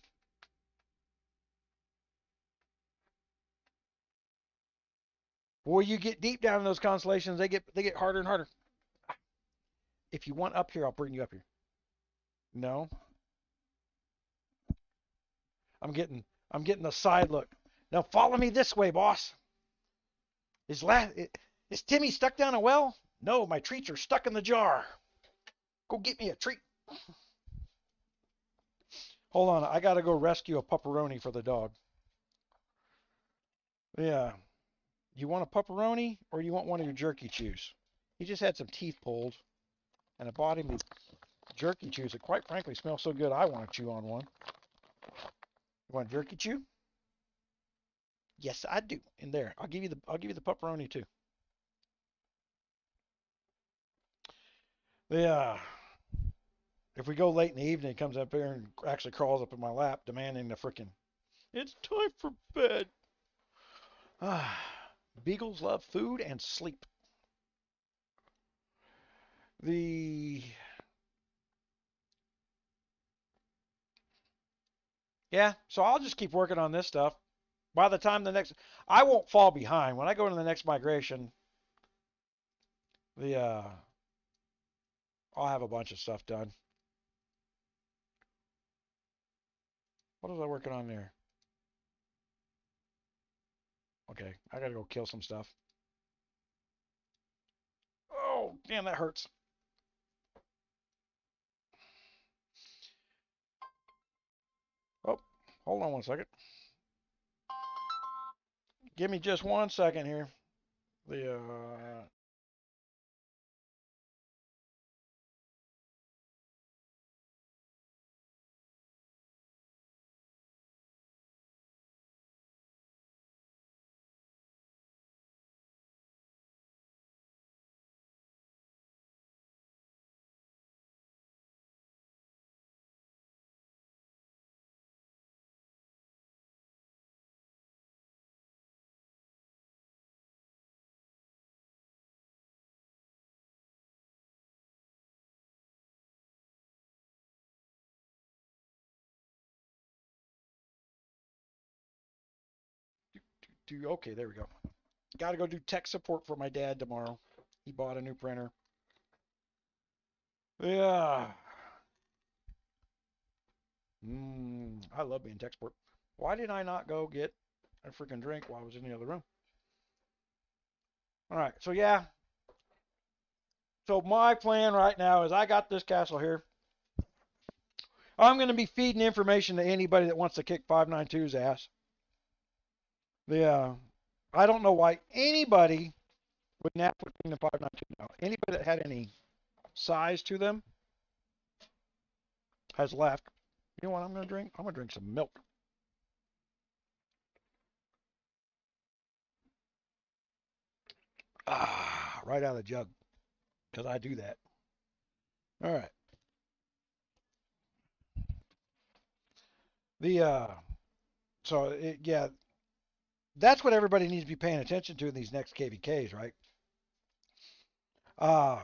Boy, you get deep down in those constellations, they get harder and harder. If you want up here, I'll bring you up here. No, I'm getting a side look. Now follow me this way, boss. Is Timmy stuck down a well? No, my treats are stuck in the jar. Go get me a treat. Hold on, I gotta go rescue a pepperoni for the dog. Yeah. You want a pepperoni or you want one of your jerky chews? He just had some teeth pulled, and I bought him these jerky chews that quite frankly smell so good I want to chew on one. You want a jerky chew? Yes, I do. In there. I'll give you the pepperoni too. Yeah. If we go late in the evening, he comes up here and actually crawls up in my lap demanding the frickin' it's time for bed. Ah, beagles love food and sleep. Yeah, so I'll just keep working on this stuff. By the time I won't fall behind. When I go into the next migration, the I'll have a bunch of stuff done. What was I working on there? Okay, I gotta go kill some stuff. Oh, damn, that hurts. Oh, hold on one second. Give me just 1 second here. The okay, there we go. Got to go do tech support for my dad tomorrow. He bought a new printer. Yeah. I love being tech support. Why did I not go get a freaking drink while I was in the other room? All right, so yeah. So my plan right now is I got this castle here. I'm going to be feeding information to anybody that wants to kick 592's ass. I don't know why anybody would nap with the 592 now. Anybody that had any size to them has left. You know what I'm going to drink? I'm going to drink some milk. Right out of the jug. Because I do that. All right. Yeah, that's what everybody needs to be paying attention to in these next KVKs, right? Uh,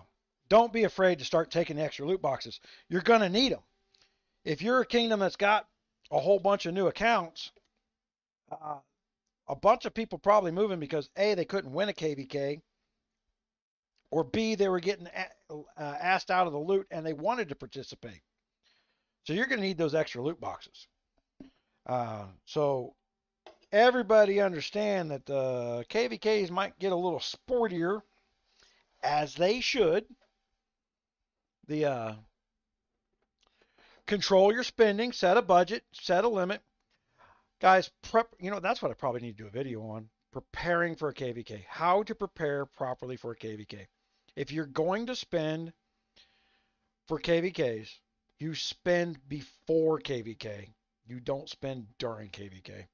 don't be afraid to start taking the extra loot boxes. You're going to need them. If you're a kingdom that's got a whole bunch of new accounts, uh, a bunch of people probably moving because A, they couldn't win a KVK, or B, they were getting asked out of the loot and they wanted to participate. So you're going to need those extra loot boxes. So everybody understand that the KVKs might get a little sportier, as they should. Control your spending, set a budget, set a limit. Guys, that's what I probably need to do a video on. Preparing for a KVK. How to prepare properly for a KVK. If you're going to spend for KVKs, you spend before KVK. You don't spend during KVK.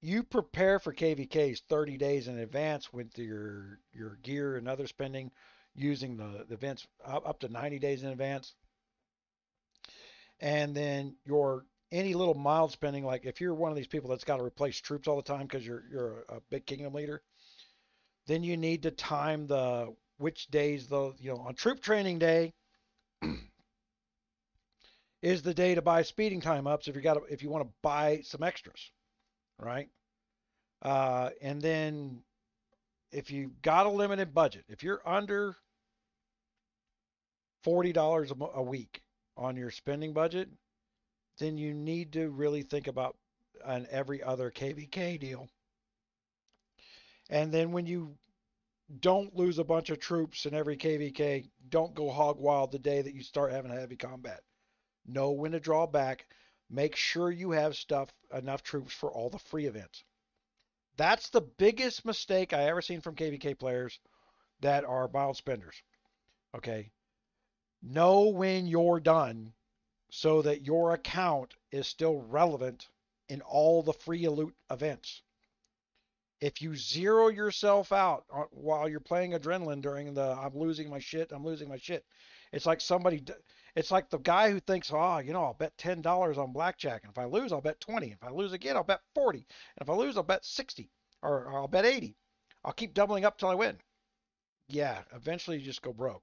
You prepare for KVKs 30 days in advance with your gear and other spending, using the events up to 90 days in advance. And then any little mild spending, like if you're one of these people that's got to replace troops all the time because you're a big kingdom leader, then you need to time which days on troop training day is the day to buy speeding time ups if you want to buy some extras, right? And then if you've got a limited budget, if you're under $40 a week on your spending budget, then you need to really think about an every other KVK deal. And then when you don't lose a bunch of troops in every KVK, don't go hog wild the day that you start having heavy combat. Know when to draw back. Make sure you have enough troops for all the free events. That's the biggest mistake I ever seen from KVK players that are mild spenders. Okay. Know when you're done so that your account is still relevant in all the free loot events. If you zero yourself out while you're playing adrenaline during the I'm losing my shit, it's like it's like the guy who thinks, oh, I'll bet $10 on blackjack, and if I lose, I'll bet 20. If I lose again, I'll bet 40. And if I lose, I'll bet 60, or I'll bet 80. I'll keep doubling up till I win. Yeah, eventually you just go broke.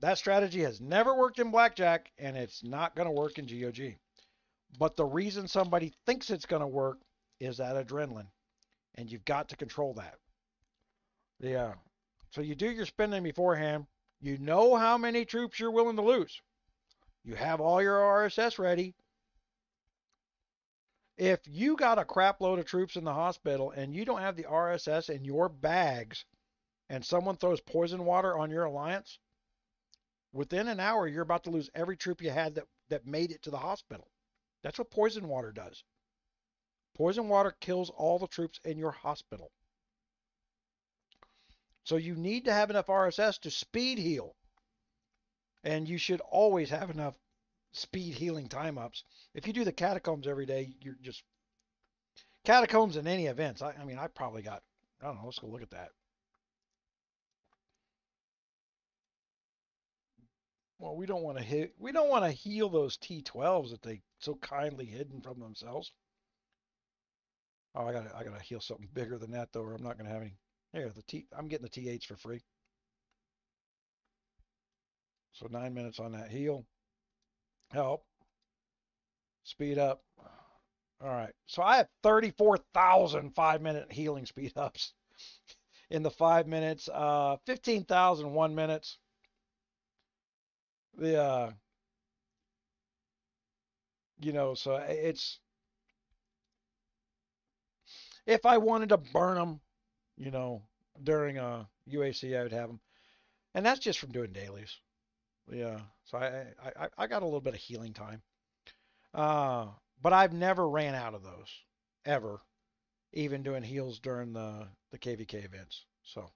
That strategy has never worked in blackjack, and it's not going to work in GOG. But the reason somebody thinks it's going to work is that adrenaline, and you've got to control that. Yeah. So you do your spending beforehand. You know how many troops you're willing to lose. You have all your RSS ready. If you got a crap load of troops in the hospital and you don't have the RSS in your bags and someone throws poison water on your alliance, within an hour you're about to lose every troop you had that made it to the hospital. That's what poison water does. Poison water kills all the troops in your hospital. So you need to have enough RSS to speed heal. And you should always have enough speed healing time ups. If you do the catacombs every day, you're just catacombs in any events. I mean, I probably got, I don't know, let's go look at that. Well, we don't want to heal those T12s that they so kindly hidden from themselves. Oh, I gotta heal something bigger than that though, or I'm not gonna have any. Here, I'm getting the T8s for free. So 9 minutes on that heal. Help. Speed up. All right. So I have 34,000 5-minute healing speed ups in the 5 minutes. 15,000 1 minutes. The so it's if I wanted to burn them, during UAC, I would have them, and that's just from doing dailies. Yeah. So I got a little bit of healing time. Uh, but I've never ran out of those ever, even doing heals during the KVK events. So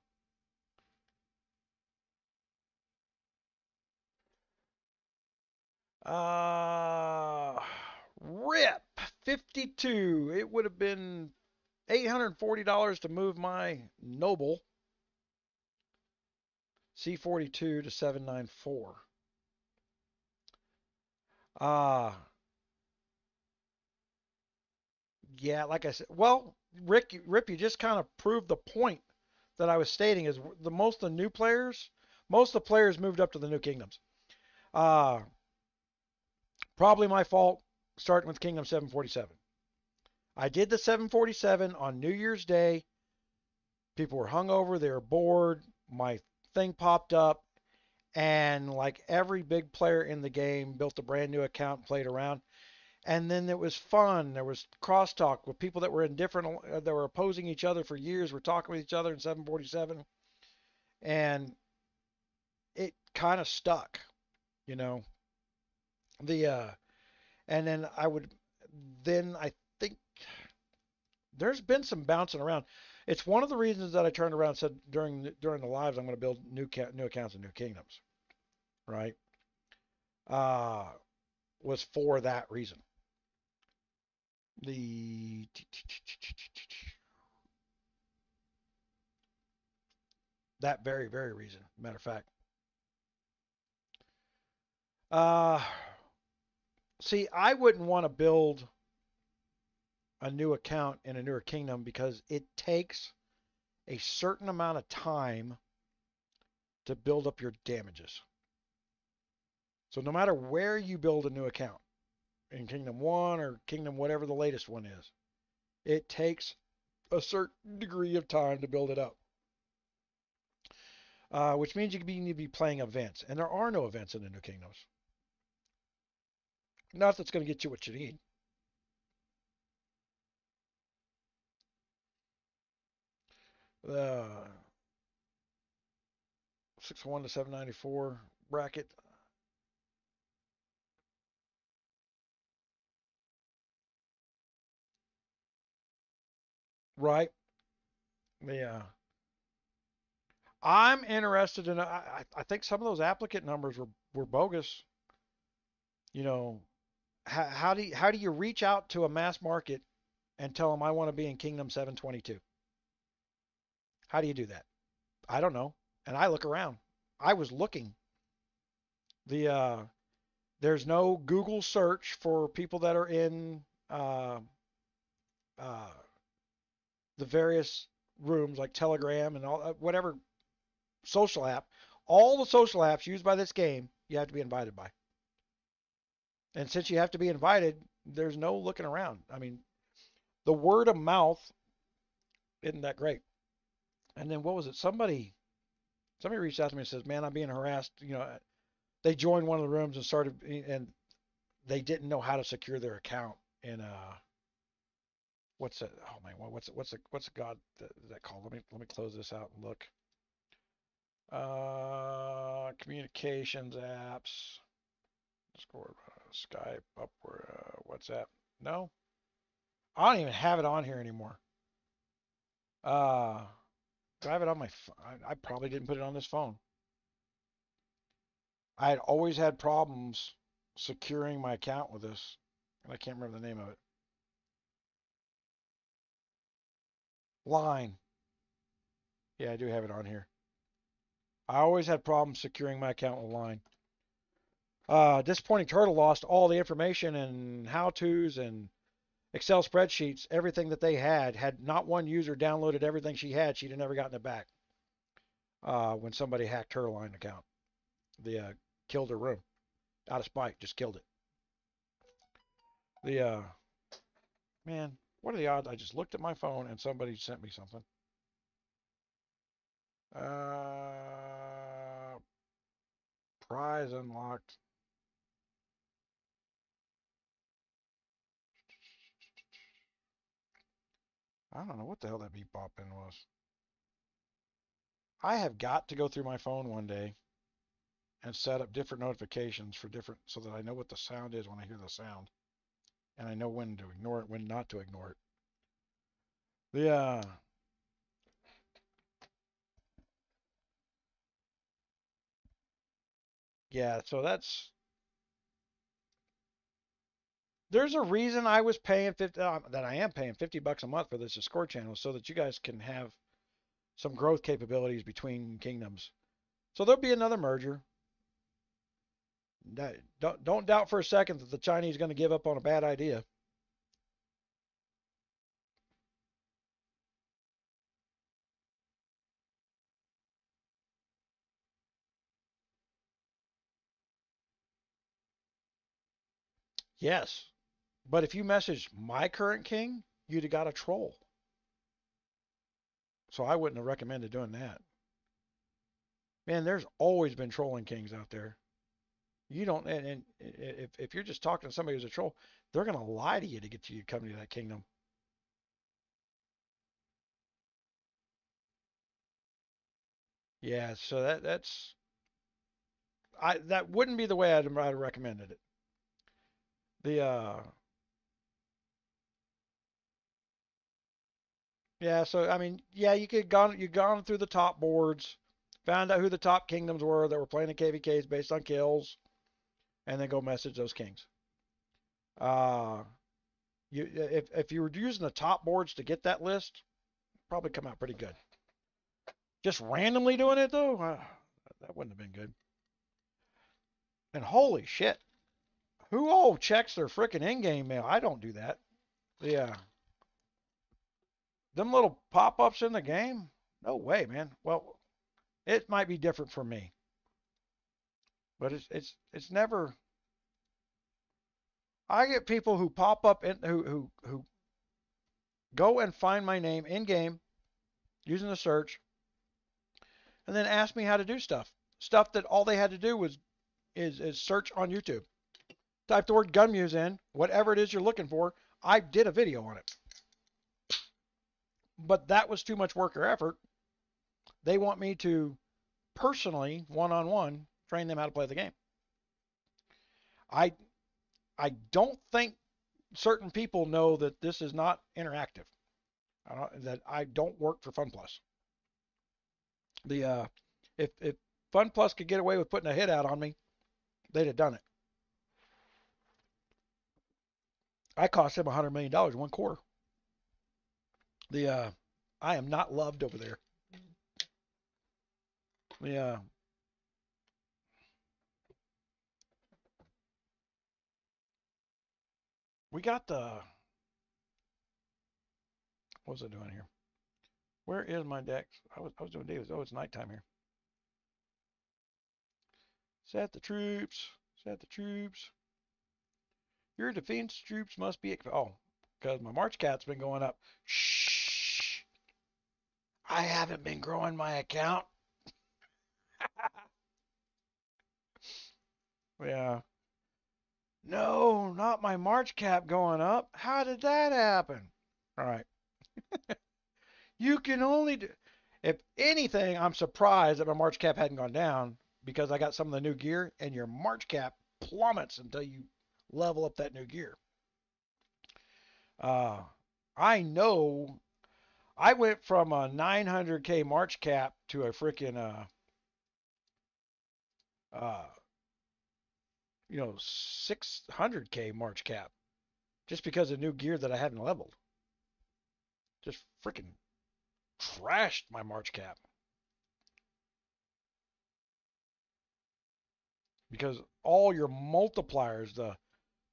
uh rip 52. It would have been $840 to move my Noble C42 to 794. Uh yeah, like I said, well, Rip, you just kind of proved the point that I was stating is most of the players moved up to the new kingdoms. Uh, Probably my fault starting with Kingdom 747. I did the 747 on New Year's Day. People were hungover, they were bored. My thing popped up, and like every big player in the game, built a brand new account and played around. And then it was fun. There was crosstalk with people that were in different, that were opposing each other for years. Were talking with each other in 747, and it kind of stuck, you know. The and then I think there's been some bouncing around. It's one of the reasons that I turned around and said during the lives I'm going to build new accounts and new kingdoms, right? Uh, was for that reason. The that very reason. Matter of fact. Uh, See, I wouldn't want to build a new account in a newer kingdom because it takes a certain amount of time to build up your damages. So no matter where you build a new account, in Kingdom 1 or Kingdom whatever the latest one is, It takes a certain degree of time to build it up, which means you need to be playing events, and there are no events in the New Kingdoms. Not that's going to get you what you need. The 601 to 794 bracket. Right. Yeah. I'm interested in. I think some of those applicant numbers were bogus. You know, how do you reach out to a mass market and tell them I want to be in Kingdom 722? How do you do that? I don't know. And I look around. I was looking. The there's no Google search for people that are in uh, the various rooms like Telegram and all whatever social app. All the social apps used by this game, you have to be invited by. And since you have to be invited, there's no looking around. I mean, the word of mouth isn't that great. And then what was it? Somebody reached out to me and says, "Man, I'm being harassed." You know, they joined one of the rooms and started, and they didn't know how to secure their account. And what's that? Oh man, what's the god that called? Let me close this out and look. Communications apps, Discord, Skype, Upward, WhatsApp. No, I don't even have it on here anymore. Uh, do I have it on my phone? I probably didn't put it on this phone. I had always had problems securing my account with this, and I can't remember the name of it. Line. Yeah, I do have it on here. I always had problems securing my account with Line. Disappointing Turtle lost all the information and how-tos and Excel spreadsheets, everything that they had not one user downloaded everything she had, she'd have never gotten it back. When somebody hacked her Line account, they killed her room out of spite, just killed it. The man, what are the odds? I just looked at my phone and somebody sent me something. Prize unlocked. I don't know what the hell that beep bop in was. I have got to go through my phone one day and set up different notifications for different so that I know what the sound is when I hear the sound. And I know when to ignore it, when not to ignore it. The yeah, so there's a reason I was paying 50 that I am paying $50 a month for this Discord channel so that you guys can have some growth capabilities between kingdoms. So there'll be another merger. Don't doubt for a second that the Chinese are going to give up on a bad idea. Yes, but if you messaged my current king, you'd have got a troll. So I wouldn't have recommended doing that. Man, there's always been trolling kings out there. You don't, and if you're just talking to somebody who's a troll, they're going to lie to you to get you to come to that kingdom. Yeah, so that wouldn't be the way I'd have recommended it. The yeah, so I mean, yeah, you gone through the top boards, found out who the top kingdoms were that were playing the KVKs based on kills, and then go message those kings. Uh, if you were using the top boards to get that list, probably come out pretty good. Just randomly doing it though, that wouldn't have been good. And holy shit, who all checks their freaking in-game mail? I don't do that. Yeah, them little pop-ups in the game? No way, man. Well, it might be different for me, but it's never. I get people who pop up in who go and find my name in game using the search, and then ask me how to do stuff. Stuff that all they had to do was is search on YouTube. Type the word Gunmuse in, whatever it is you're looking for. I did a video on it. But that was too much work or effort. They want me to personally, one-on-one, train them how to play the game. I I don't think certain people know that this is not interactive. That I don't work for Fun Plus. If Fun Plus could get away with putting a hit out on me, they'd have done it. I cost him $100 million in one quarter. I am not loved over there. We got what was I doing here? Where is my deck? I was doing Davis. Oh, it's nighttime here. Set the troops. Set the troops. Your defense troops must be. Oh, because my March Cat's been going up. Shh. I haven't been growing my account. Yeah. No, not my March cap going up. How did that happen? All right. You can only do. If anything, I'm surprised that my March cap hadn't gone down because I got some of the new gear, and your March cap plummets until you level up that new gear. I know I went from a 900K March cap to a freaking 600K March cap just because of new gear that I hadn't leveled. Just freaking trashed my March cap. Because all your multipliers, the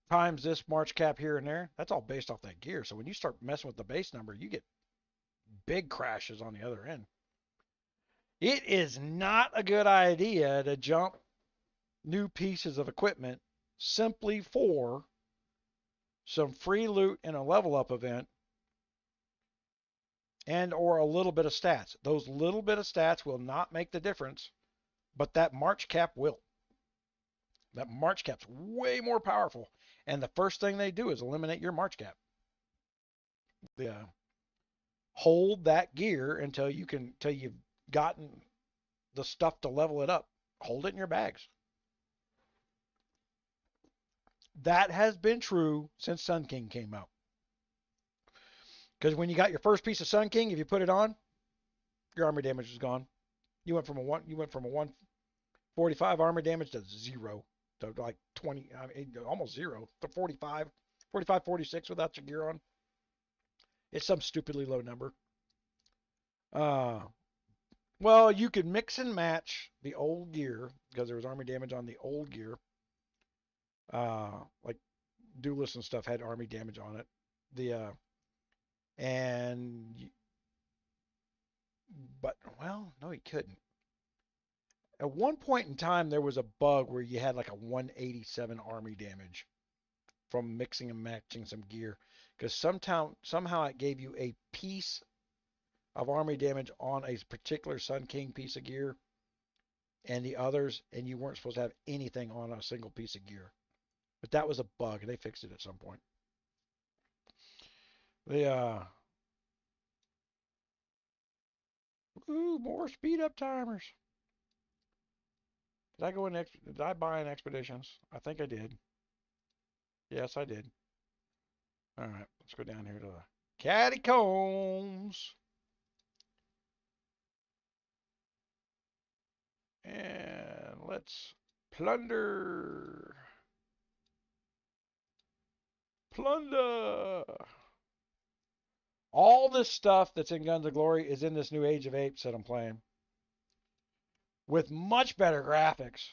times this March cap here and there, that's all based off that gear. So when you start messing with the base number, you get big crashes on the other end. It is not a good idea to jump new pieces of equipment simply for some free loot in a level up event and or a little bit of stats. Those little bit of stats will not make the difference, but that March cap will. That March cap's way more powerful, and the first thing they do is eliminate your March cap. Hold that gear until you've gotten the stuff to level it up. Hold it in your bags. That has been true since Sun King came out. Because when you got your first piece of Sun King, if you put it on, your armor damage is gone. You went from a 145 armor damage to 0, to like 20, almost 0 to 45, 46 without your gear on. It's some stupidly low number. Well, you could mix and match the old gear because there was armor damage on the old gear. Like Duelist and stuff had army damage on it. No, he couldn't. At one point in time, there was a bug where you had like a 187 army damage from mixing and matching some gear, because somehow it gave you a piece of army damage on a particular Sun King piece of gear, and the others, and you weren't supposed to have anything on a single piece of gear. But that was a bug, and they fixed it at some point. More speed up timers. Did I buy in expeditions? I think I did. Yes, I did. All right, let's go down here to the catacombs. And let's plunder. Plunder. All this stuff that's in Guns of Glory is in this new Age of Apes that I'm playing, with much better graphics.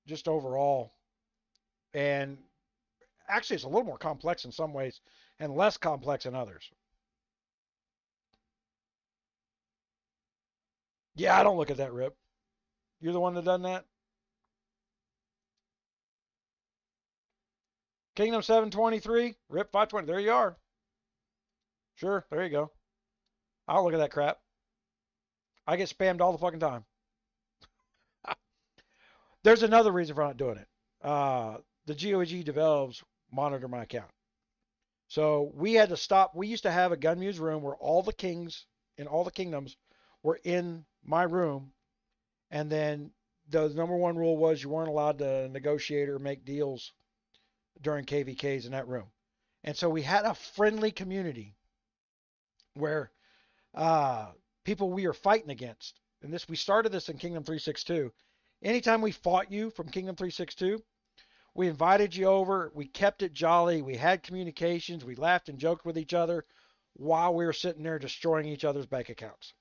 Just overall. And actually, it's a little more complex in some ways and less complex in others. Yeah, I don't look at that, Rip. You're the one that done that? Kingdom 723, RIP 520. There you are. Sure, there you go. I'll look at that crap. I get spammed all the fucking time. There's another reason for not doing it. The GOG develops monitor my account. So we had to stop. We used to have a Gunmuse room where all the kings in all the kingdoms were in my room. And then the number one rule was you weren't allowed to negotiate or make deals during KVKs in that room. And so we had a friendly community where people we are fighting against. And we started this in Kingdom 362. Anytime we fought you from Kingdom 362, we invited you over. We kept it jolly. We had communications. We laughed and joked with each other while we were sitting there destroying each other's bank accounts.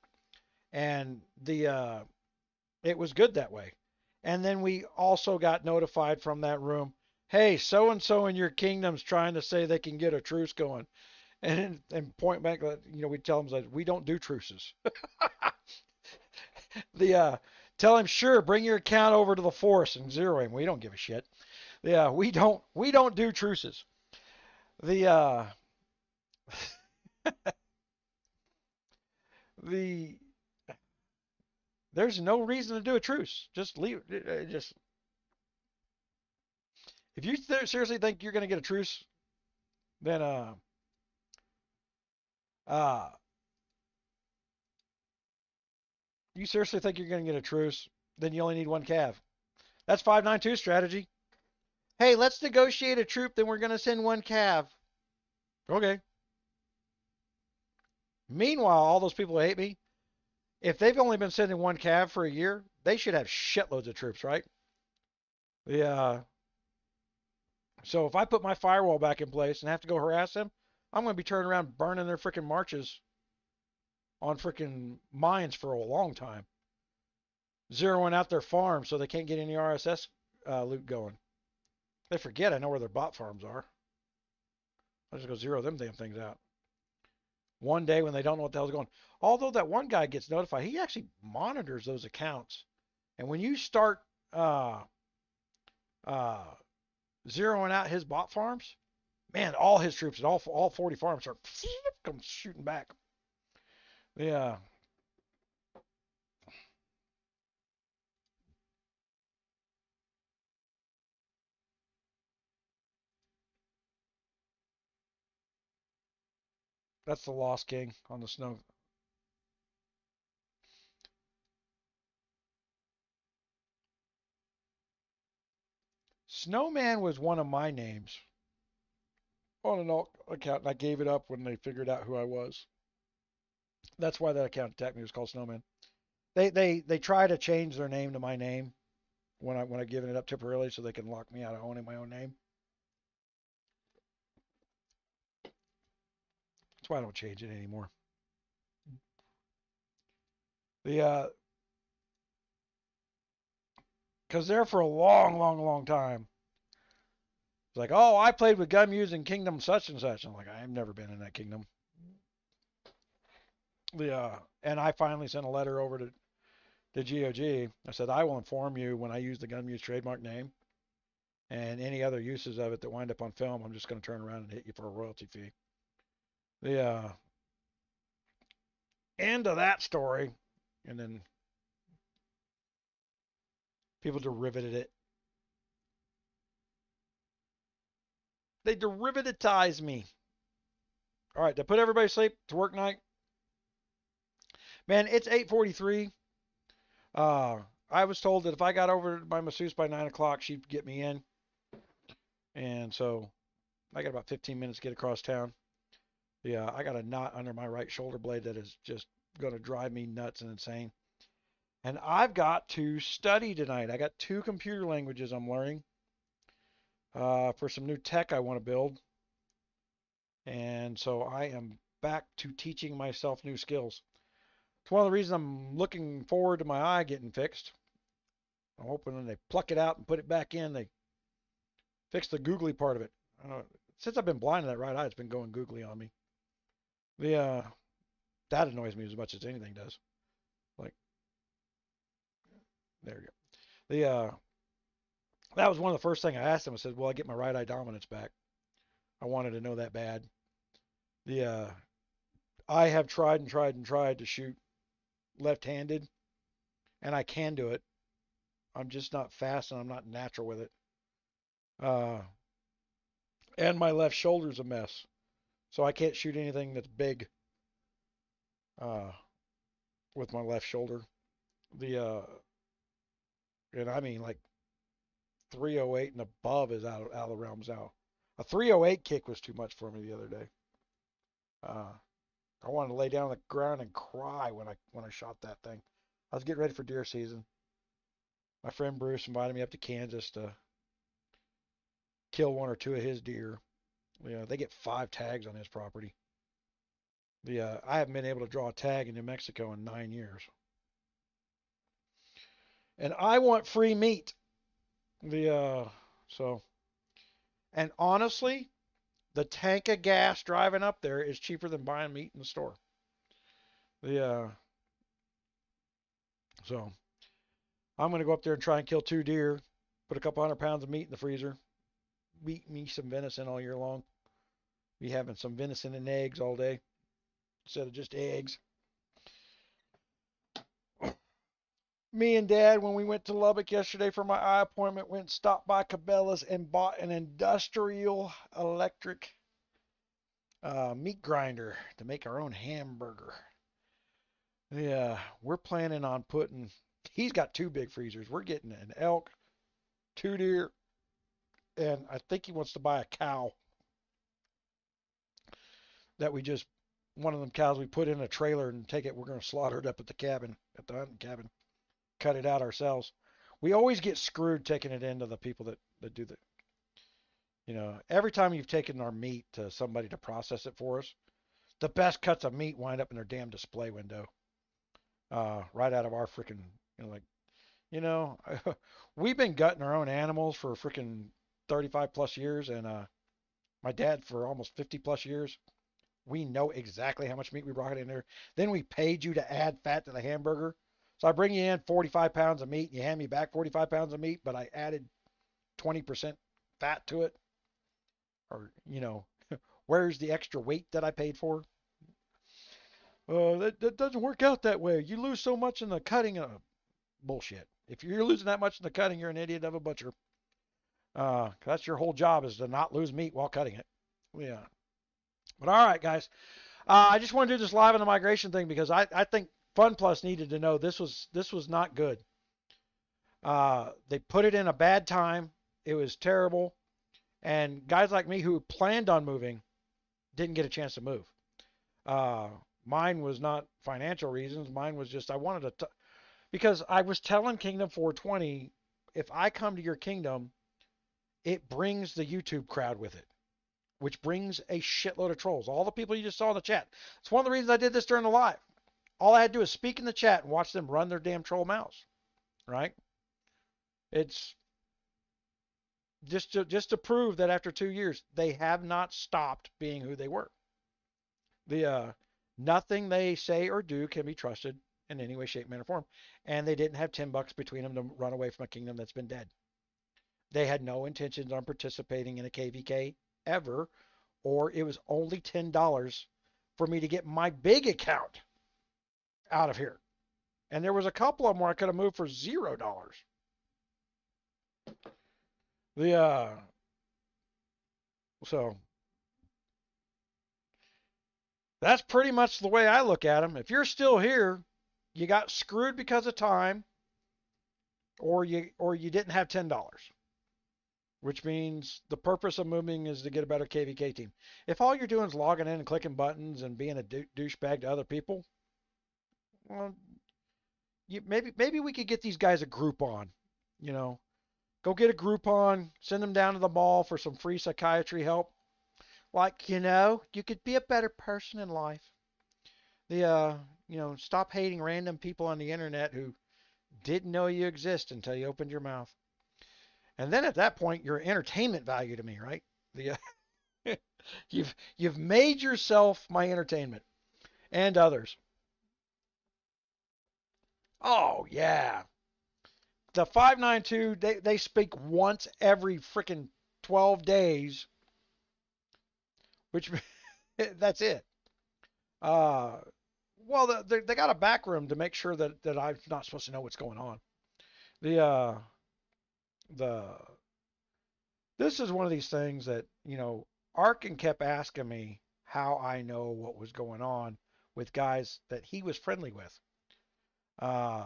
And it was good that way. And then we also got notified from that room, hey, so-and-so in your kingdom's trying to say they can get a truce going. And point back, we tell them that we don't do truces. Tell him, sure, bring your account over to the force and zero him. We don't give a shit. Yeah, we don't do truces. The there's no reason to do a truce. Just leave. Just if you seriously think you're going to get a truce, then you seriously think you're going to get a truce, then you only need one cav. That's 592 strategy. Hey, let's negotiate a troop, then we're going to send one cav. Okay. Meanwhile, all those people who hate me, if they've only been sending one cav for a year, they should have shitloads of troops, right? Yeah. So if I put my firewall back in place and have to go harass them, I'm going to be turning around burning their freaking marches on freaking mines for a long time. Zeroing out their farms so they can't get any RSS loot going. They forget I know where their bot farms are. I'll just go zero them damn things out. One day when they don't know what the hell's going on. Although that one guy gets notified, he actually monitors those accounts. And when you start zeroing out his bot farms, man, all his troops and all 40 farms start come shooting back. Yeah. That's the Lost King on the snow. Snowman was one of my names on an alt account, and I gave it up when they figured out who I was. That's why that account attacked me. It was called Snowman. They try to change their name to my name when I've given it up temporarily so they can lock me out of owning my own name. That's why I don't change it anymore. Because there for a long time, it's like, oh, I played with Gunmuse in Kingdom such and such. I'm like, I've never been in that kingdom. And I finally sent a letter over to GOG. I said, I will inform you when I use the Gunmuse trademark name and any other uses of it that wind up on film. I'm just going to turn around and hit you for a royalty fee. The end of that story, and then people derivated it. They derivatized me. All right, to put everybody to sleep, to work night. Man, it's 8:43. I was told that if I got over to my masseuse by 9 o'clock, she'd get me in. And so I got about 15 minutes to get across town. Yeah, I got a knot under my right shoulder blade that is just going to drive me nuts and insane. And I've got to study tonight. I got 2 computer languages I'm learning for some new tech I want to build. And so I am back to teaching myself new skills. It's one of the reasons I'm looking forward to my eye getting fixed. I'm hoping when they pluck it out and put it back in, they fix the googly part of it. I don't know. Since I've been blind in that right eye, it's been going googly on me. That annoys me as much as anything does. Like, there you go. That was one of the first things I asked him. I said, "Will I get my right eye dominance back?" I wanted to know that bad. The I have tried and tried and tried to shoot left-handed, and I can do it. I'm just not fast and I'm not natural with it. Uh, and my left shoulder's a mess, so I can't shoot anything that's big uh, with my left shoulder. The and I mean like 308 and above is out of the realms now. A 308 kick was too much for me the other day. Uh, I wanted to lay down on the ground and cry when I shot that thing. I was getting ready for deer season. My friend Bruce invited me up to Kansas to kill one or two of his deer. They get 5 tags on his property. I haven't been able to draw a tag in New Mexico in 9 years, and I want free meat. The so and honestly, the tank of gas driving up there is cheaper than buying meat in the store. The so I'm gonna go up there and try and kill 2 deer, put a couple 100 pounds of meat in the freezer, eat me some venison all year long. Be having some venison and eggs all day instead of just eggs. Me and Dad, when we went to Lubbock yesterday for my eye appointment, went and stopped by Cabela's and bought an industrial electric meat grinder to make our own hamburger. Yeah, we're planning on putting. He's got 2 big freezers. We're getting an elk, 2 deer, and I think he wants to buy a cow that we just one of them cows we put in a trailer and take it. We're going to slaughter it up at the cabin, at the hunting cabin, cut it out ourselves. We always get screwed taking it into the people that do the. Every time you've taken our meat to somebody to process it for us, the best cuts of meat wind up in their damn display window, right out of our freaking, like, you know, we've been gutting our own animals for freaking 35 plus years, and my dad for almost 50 plus years. We know exactly how much meat we brought in there. Then we paid you to add fat to the hamburger. So I bring you in 45 pounds of meat, and you hand me back 45 pounds of meat, but I added 20% fat to it. Or, where's the extra weight that I paid for? That doesn't work out that way. You lose so much in the cutting. Bullshit. If you're losing that much in the cutting, you're an idiot of a butcher. That's your whole job, is to not lose meat while cutting it. Yeah. But all right, guys. I just want to do this live on the migration thing because I think Fun Plus needed to know this was not good. They put it in a bad time. It was terrible. And guys like me who planned on moving didn't get a chance to move. Mine was not financial reasons. Mine was just I wanted to, because I was telling Kingdom 420, if I come to your kingdom, it brings the YouTube crowd with it, which brings a shitload of trolls. All the people you just saw in the chat. It's one of the reasons I did this during the live. All I had to do is speak in the chat and watch them run their damn troll mouths, right? It's just to prove that after 2 years, they have not stopped being who they were. Nothing they say or do can be trusted in any way, shape, manner, or form. And they didn't have $10 between them to run away from a kingdom that's been dead. They had no intentions on participating in a KVK ever, or it was only $10 for me to get my big account out of here. And there was a couple of them where I could have moved for $0. So that's pretty much the way I look at them. If you're still here, you got screwed because of time, or you didn't have $10, which means the purpose of moving is to get a better KVK team. If all you're doing is logging in and clicking buttons and being a douchebag to other people, well, maybe we could get these guys a Groupon. Go get a Groupon, send them down to the mall for some free psychiatry help. Like, you could be a better person in life. Stop hating random people on the internet who didn't know you exist until you opened your mouth. And then at that point, you're entertainment value to me, right? You've made yourself my entertainment and others. Oh yeah, the 592 they speak once every freaking 12 days which that's it. Uh, well, they got a back room to make sure that I'm not supposed to know what's going on. The the this is one of these things that Arkin kept asking me how I know what was going on with guys that he was friendly with. Uh,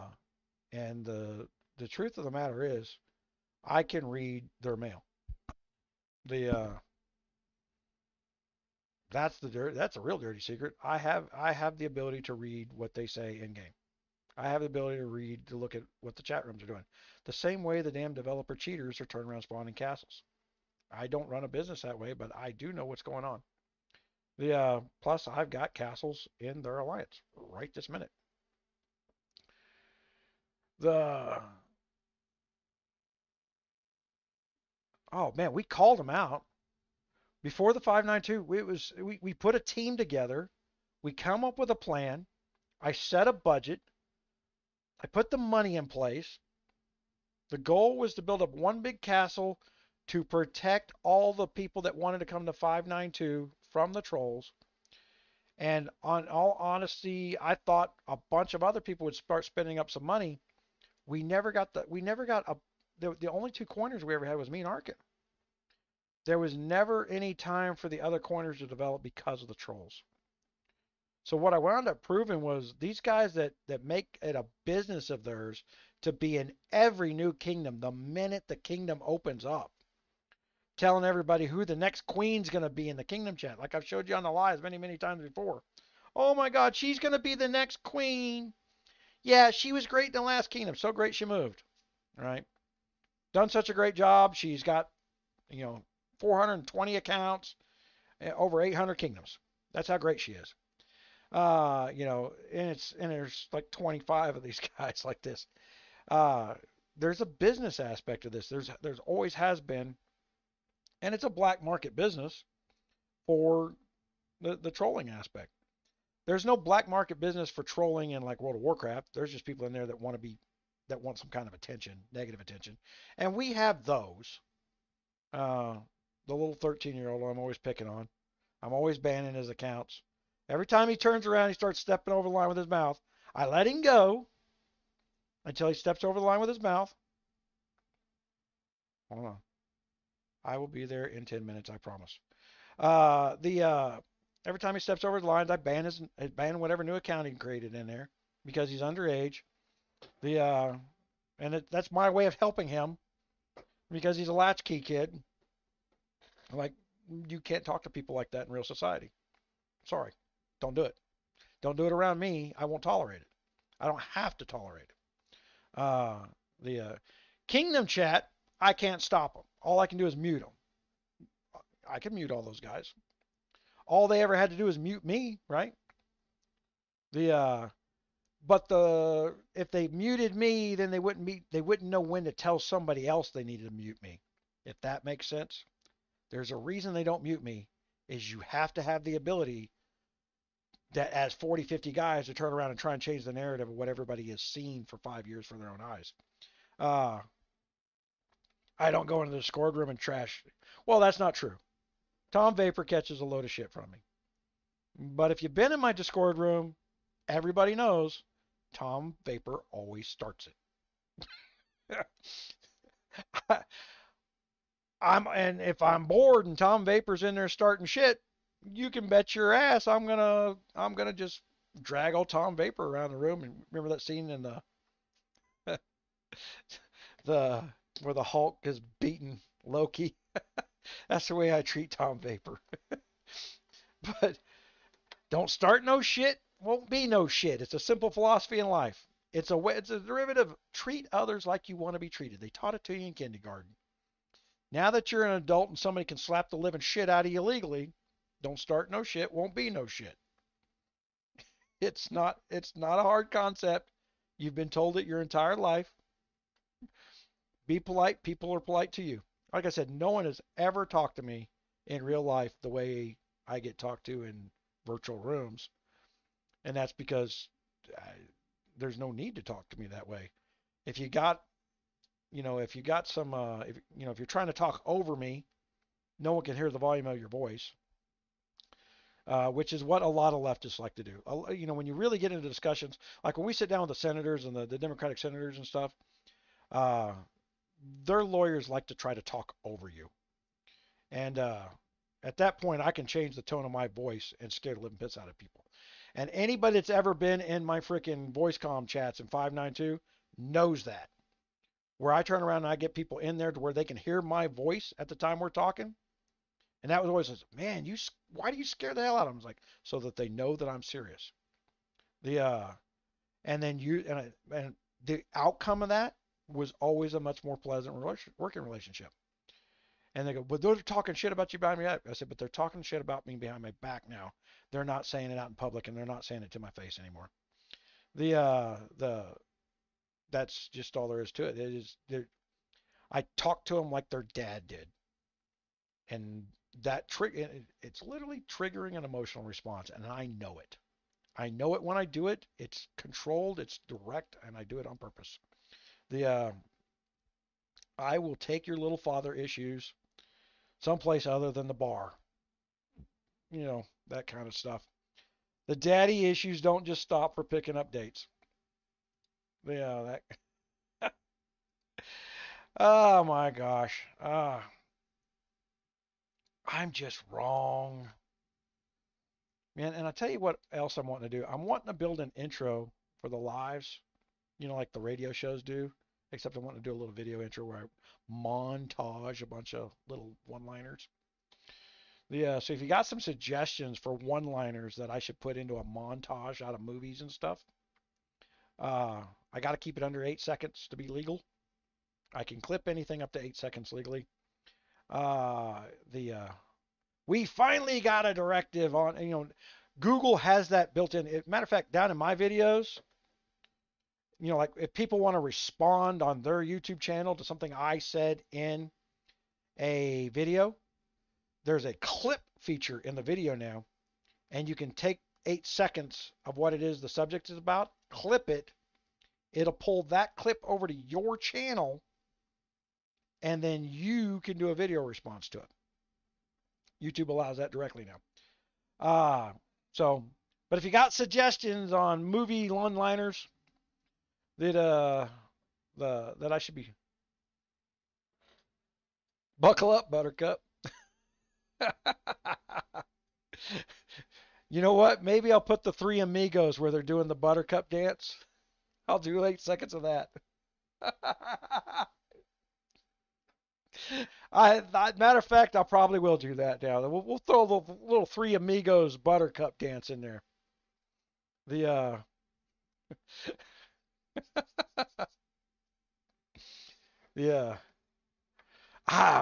and the truth of the matter is, I can read their mail. The That's a real dirty secret. I have the ability to read what they say in game. I have the ability to look at what the chat rooms are doing. The same way the damn developer cheaters are turning around spawning castles. I don't run a business that way, but I do know what's going on. The Plus I've got castles in their alliance right this minute. The Oh man, we called them out before the 592. We put a team together. We come up with a plan. I set a budget. I put the money in place. The goal was to build up one big castle to protect all the people that wanted to come to 592 from the trolls. And on all honesty, I thought a bunch of other people would start spending up some money. We never got the only two corners we ever had was me and Arkin. There was never any time for the other corners to develop because of the trolls. So what I wound up proving was these guys that make it a business of theirs to be in every new kingdom the minute the kingdom opens up, telling everybody who the next queen's going to be in the kingdom chat, like I've showed you on the lives many, many times before. Oh my God, she's going to be the next queen. Yeah, she was great in the last kingdom. So great she moved. All right. Done such a great job. She's got, 420 accounts, over 800 kingdoms. That's how great she is. And there's like 25 of these guys like this. Uh, there's a business aspect of this. There's always has been, and it's a black market business for the trolling aspect. There's no black market business for trolling in like World of Warcraft. There's just people in there that want some kind of attention, negative attention, and we have those. Uh, the little 13-year-old I'm always picking on. I'm always banning his accounts. Every time he turns around, he starts stepping over the line with his mouth. I let him go until he steps over the line with his mouth. Hold on. I will be there in 10 minutes, I promise. The Every time he steps over the lines, I ban whatever new account he created in there because he's underage. The That's my way of helping him because he's a latchkey kid. Like, you can't talk to people like that in real society. Sorry, don't do it. Don't do it around me. I won't tolerate it. I don't have to tolerate it. The Kingdom chat, I can't stop them. All I can do is mute them. I can mute all those guys. All they ever had to do is mute me, right? The But if they muted me, then they wouldn't know when to tell somebody else they needed to mute me. If that makes sense. There's a reason they don't mute me is you have to have the ability that as 40, 50 guys to turn around and try and change the narrative of what everybody has seen for 5 years for their own eyes. Uh, I don't go into the Discord room and trash. Well, that's not true. Tom Vapor catches a load of shit from me. But if you've been in my Discord room, everybody knows Tom Vapor always starts it. And if I'm bored and Tom Vapor's in there starting shit, you can bet your ass I'm gonna just drag old Tom Vapor around the room. And remember that scene in the where the Hulk is beating Loki? That's the way I treat Tom Vapor. But don't start no shit, won't be no shit. It's a simple philosophy in life. It's a derivative. Treat others like you want to be treated. They taught it to you in kindergarten. Now that you're an adult and somebody can slap the living shit out of you legally, don't start no shit, won't be no shit. It's not a hard concept. You've been told it your entire life. Be polite, people are polite to you. Like I said, no one has ever talked to me in real life the way I get talked to in virtual rooms. And that's because there's no need to talk to me that way. If you got, if you got if you're trying to talk over me, no one can hear the volume of your voice. which is what a lot of leftists like to do. You know, when you really get into discussions, like when we sit down with the senators and the Democratic senators and stuff, uh, their lawyers like to try to talk over you. And at that point, I can change the tone of my voice and scare the living piss out of people. And anybody that's ever been in my freaking voice comm chats in 592 knows that. Where I turn around and I get people in there to where they can hear my voice at the time we're talking. And that was always, man, why do you scare the hell out of them? I was like, so that they know that I'm serious. The and then and the outcome of that was always a much more pleasant working relationship. And they go, but they're talking shit about you behind my back. I said, but they're talking shit about me behind my back now. They're not saying it out in public, and they're not saying it to my face anymore. The that's just all there is to it. I talk to them like their dad did, and it's literally triggering an emotional response, and I know it. I know it when I do it. It's controlled, it's direct, and I do it on purpose. The I will take your little father issues someplace other than the bar. You know, that kind of stuff. The daddy issues don't just stop for picking up dates. Yeah, that. Oh my gosh. I'm just wrong. Man, and I tell you what else I'm wanting to do. I'm wanting to build an intro for the lives, you know, like the radio shows do, except I want to do a little video intro where I montage a bunch of little one-liners. So if you got some suggestions for one-liners that I should put into a montage out of movies and stuff, uh, I got to keep it under 8 seconds to be legal. I can clip anything up to 8 seconds legally. Uh, the We finally got a directive on, you know, Google has that built in. Matter of fact, down in my videos, you know, like if people want to respond on their YouTube channel to something I said in a video, there's a clip feature in the video now, and you can take 8 seconds of what it is the subject is about, clip it. It'll pull that clip over to your channel, and then you can do a video response to it. YouTube allows that directly now. Uh, so, but if you got suggestions on movie one-liners that that I should be, buckle up, Buttercup. You know what? Maybe I'll put the Three Amigos where they're doing the Buttercup dance. I'll do 8 seconds of that. Matter of fact, I probably will do that now. We'll throw the little Three Amigos Buttercup dance in there. The yeah.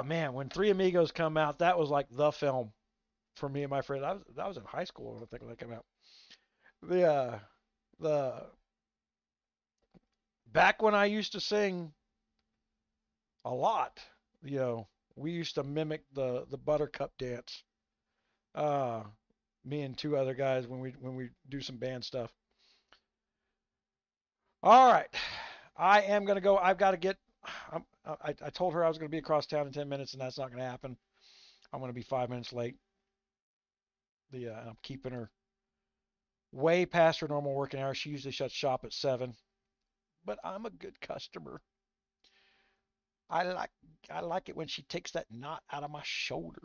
Man, when Three Amigos come out, that was like the film for me and my friend. I was in high school when I think that came out. The back when I used to sing a lot, you know, we used to mimic the Buttercup dance. Uh, Me and two other guys when we do some band stuff. All right, I am gonna go. I've got to get. I told her I was gonna be across town in 10 minutes, and that's not gonna happen. I'm gonna be 5 minutes late. I'm keeping her way past her normal working hours. She usually shuts shop at 7, but I'm a good customer. I like I like it when she takes that knot out of my shoulder.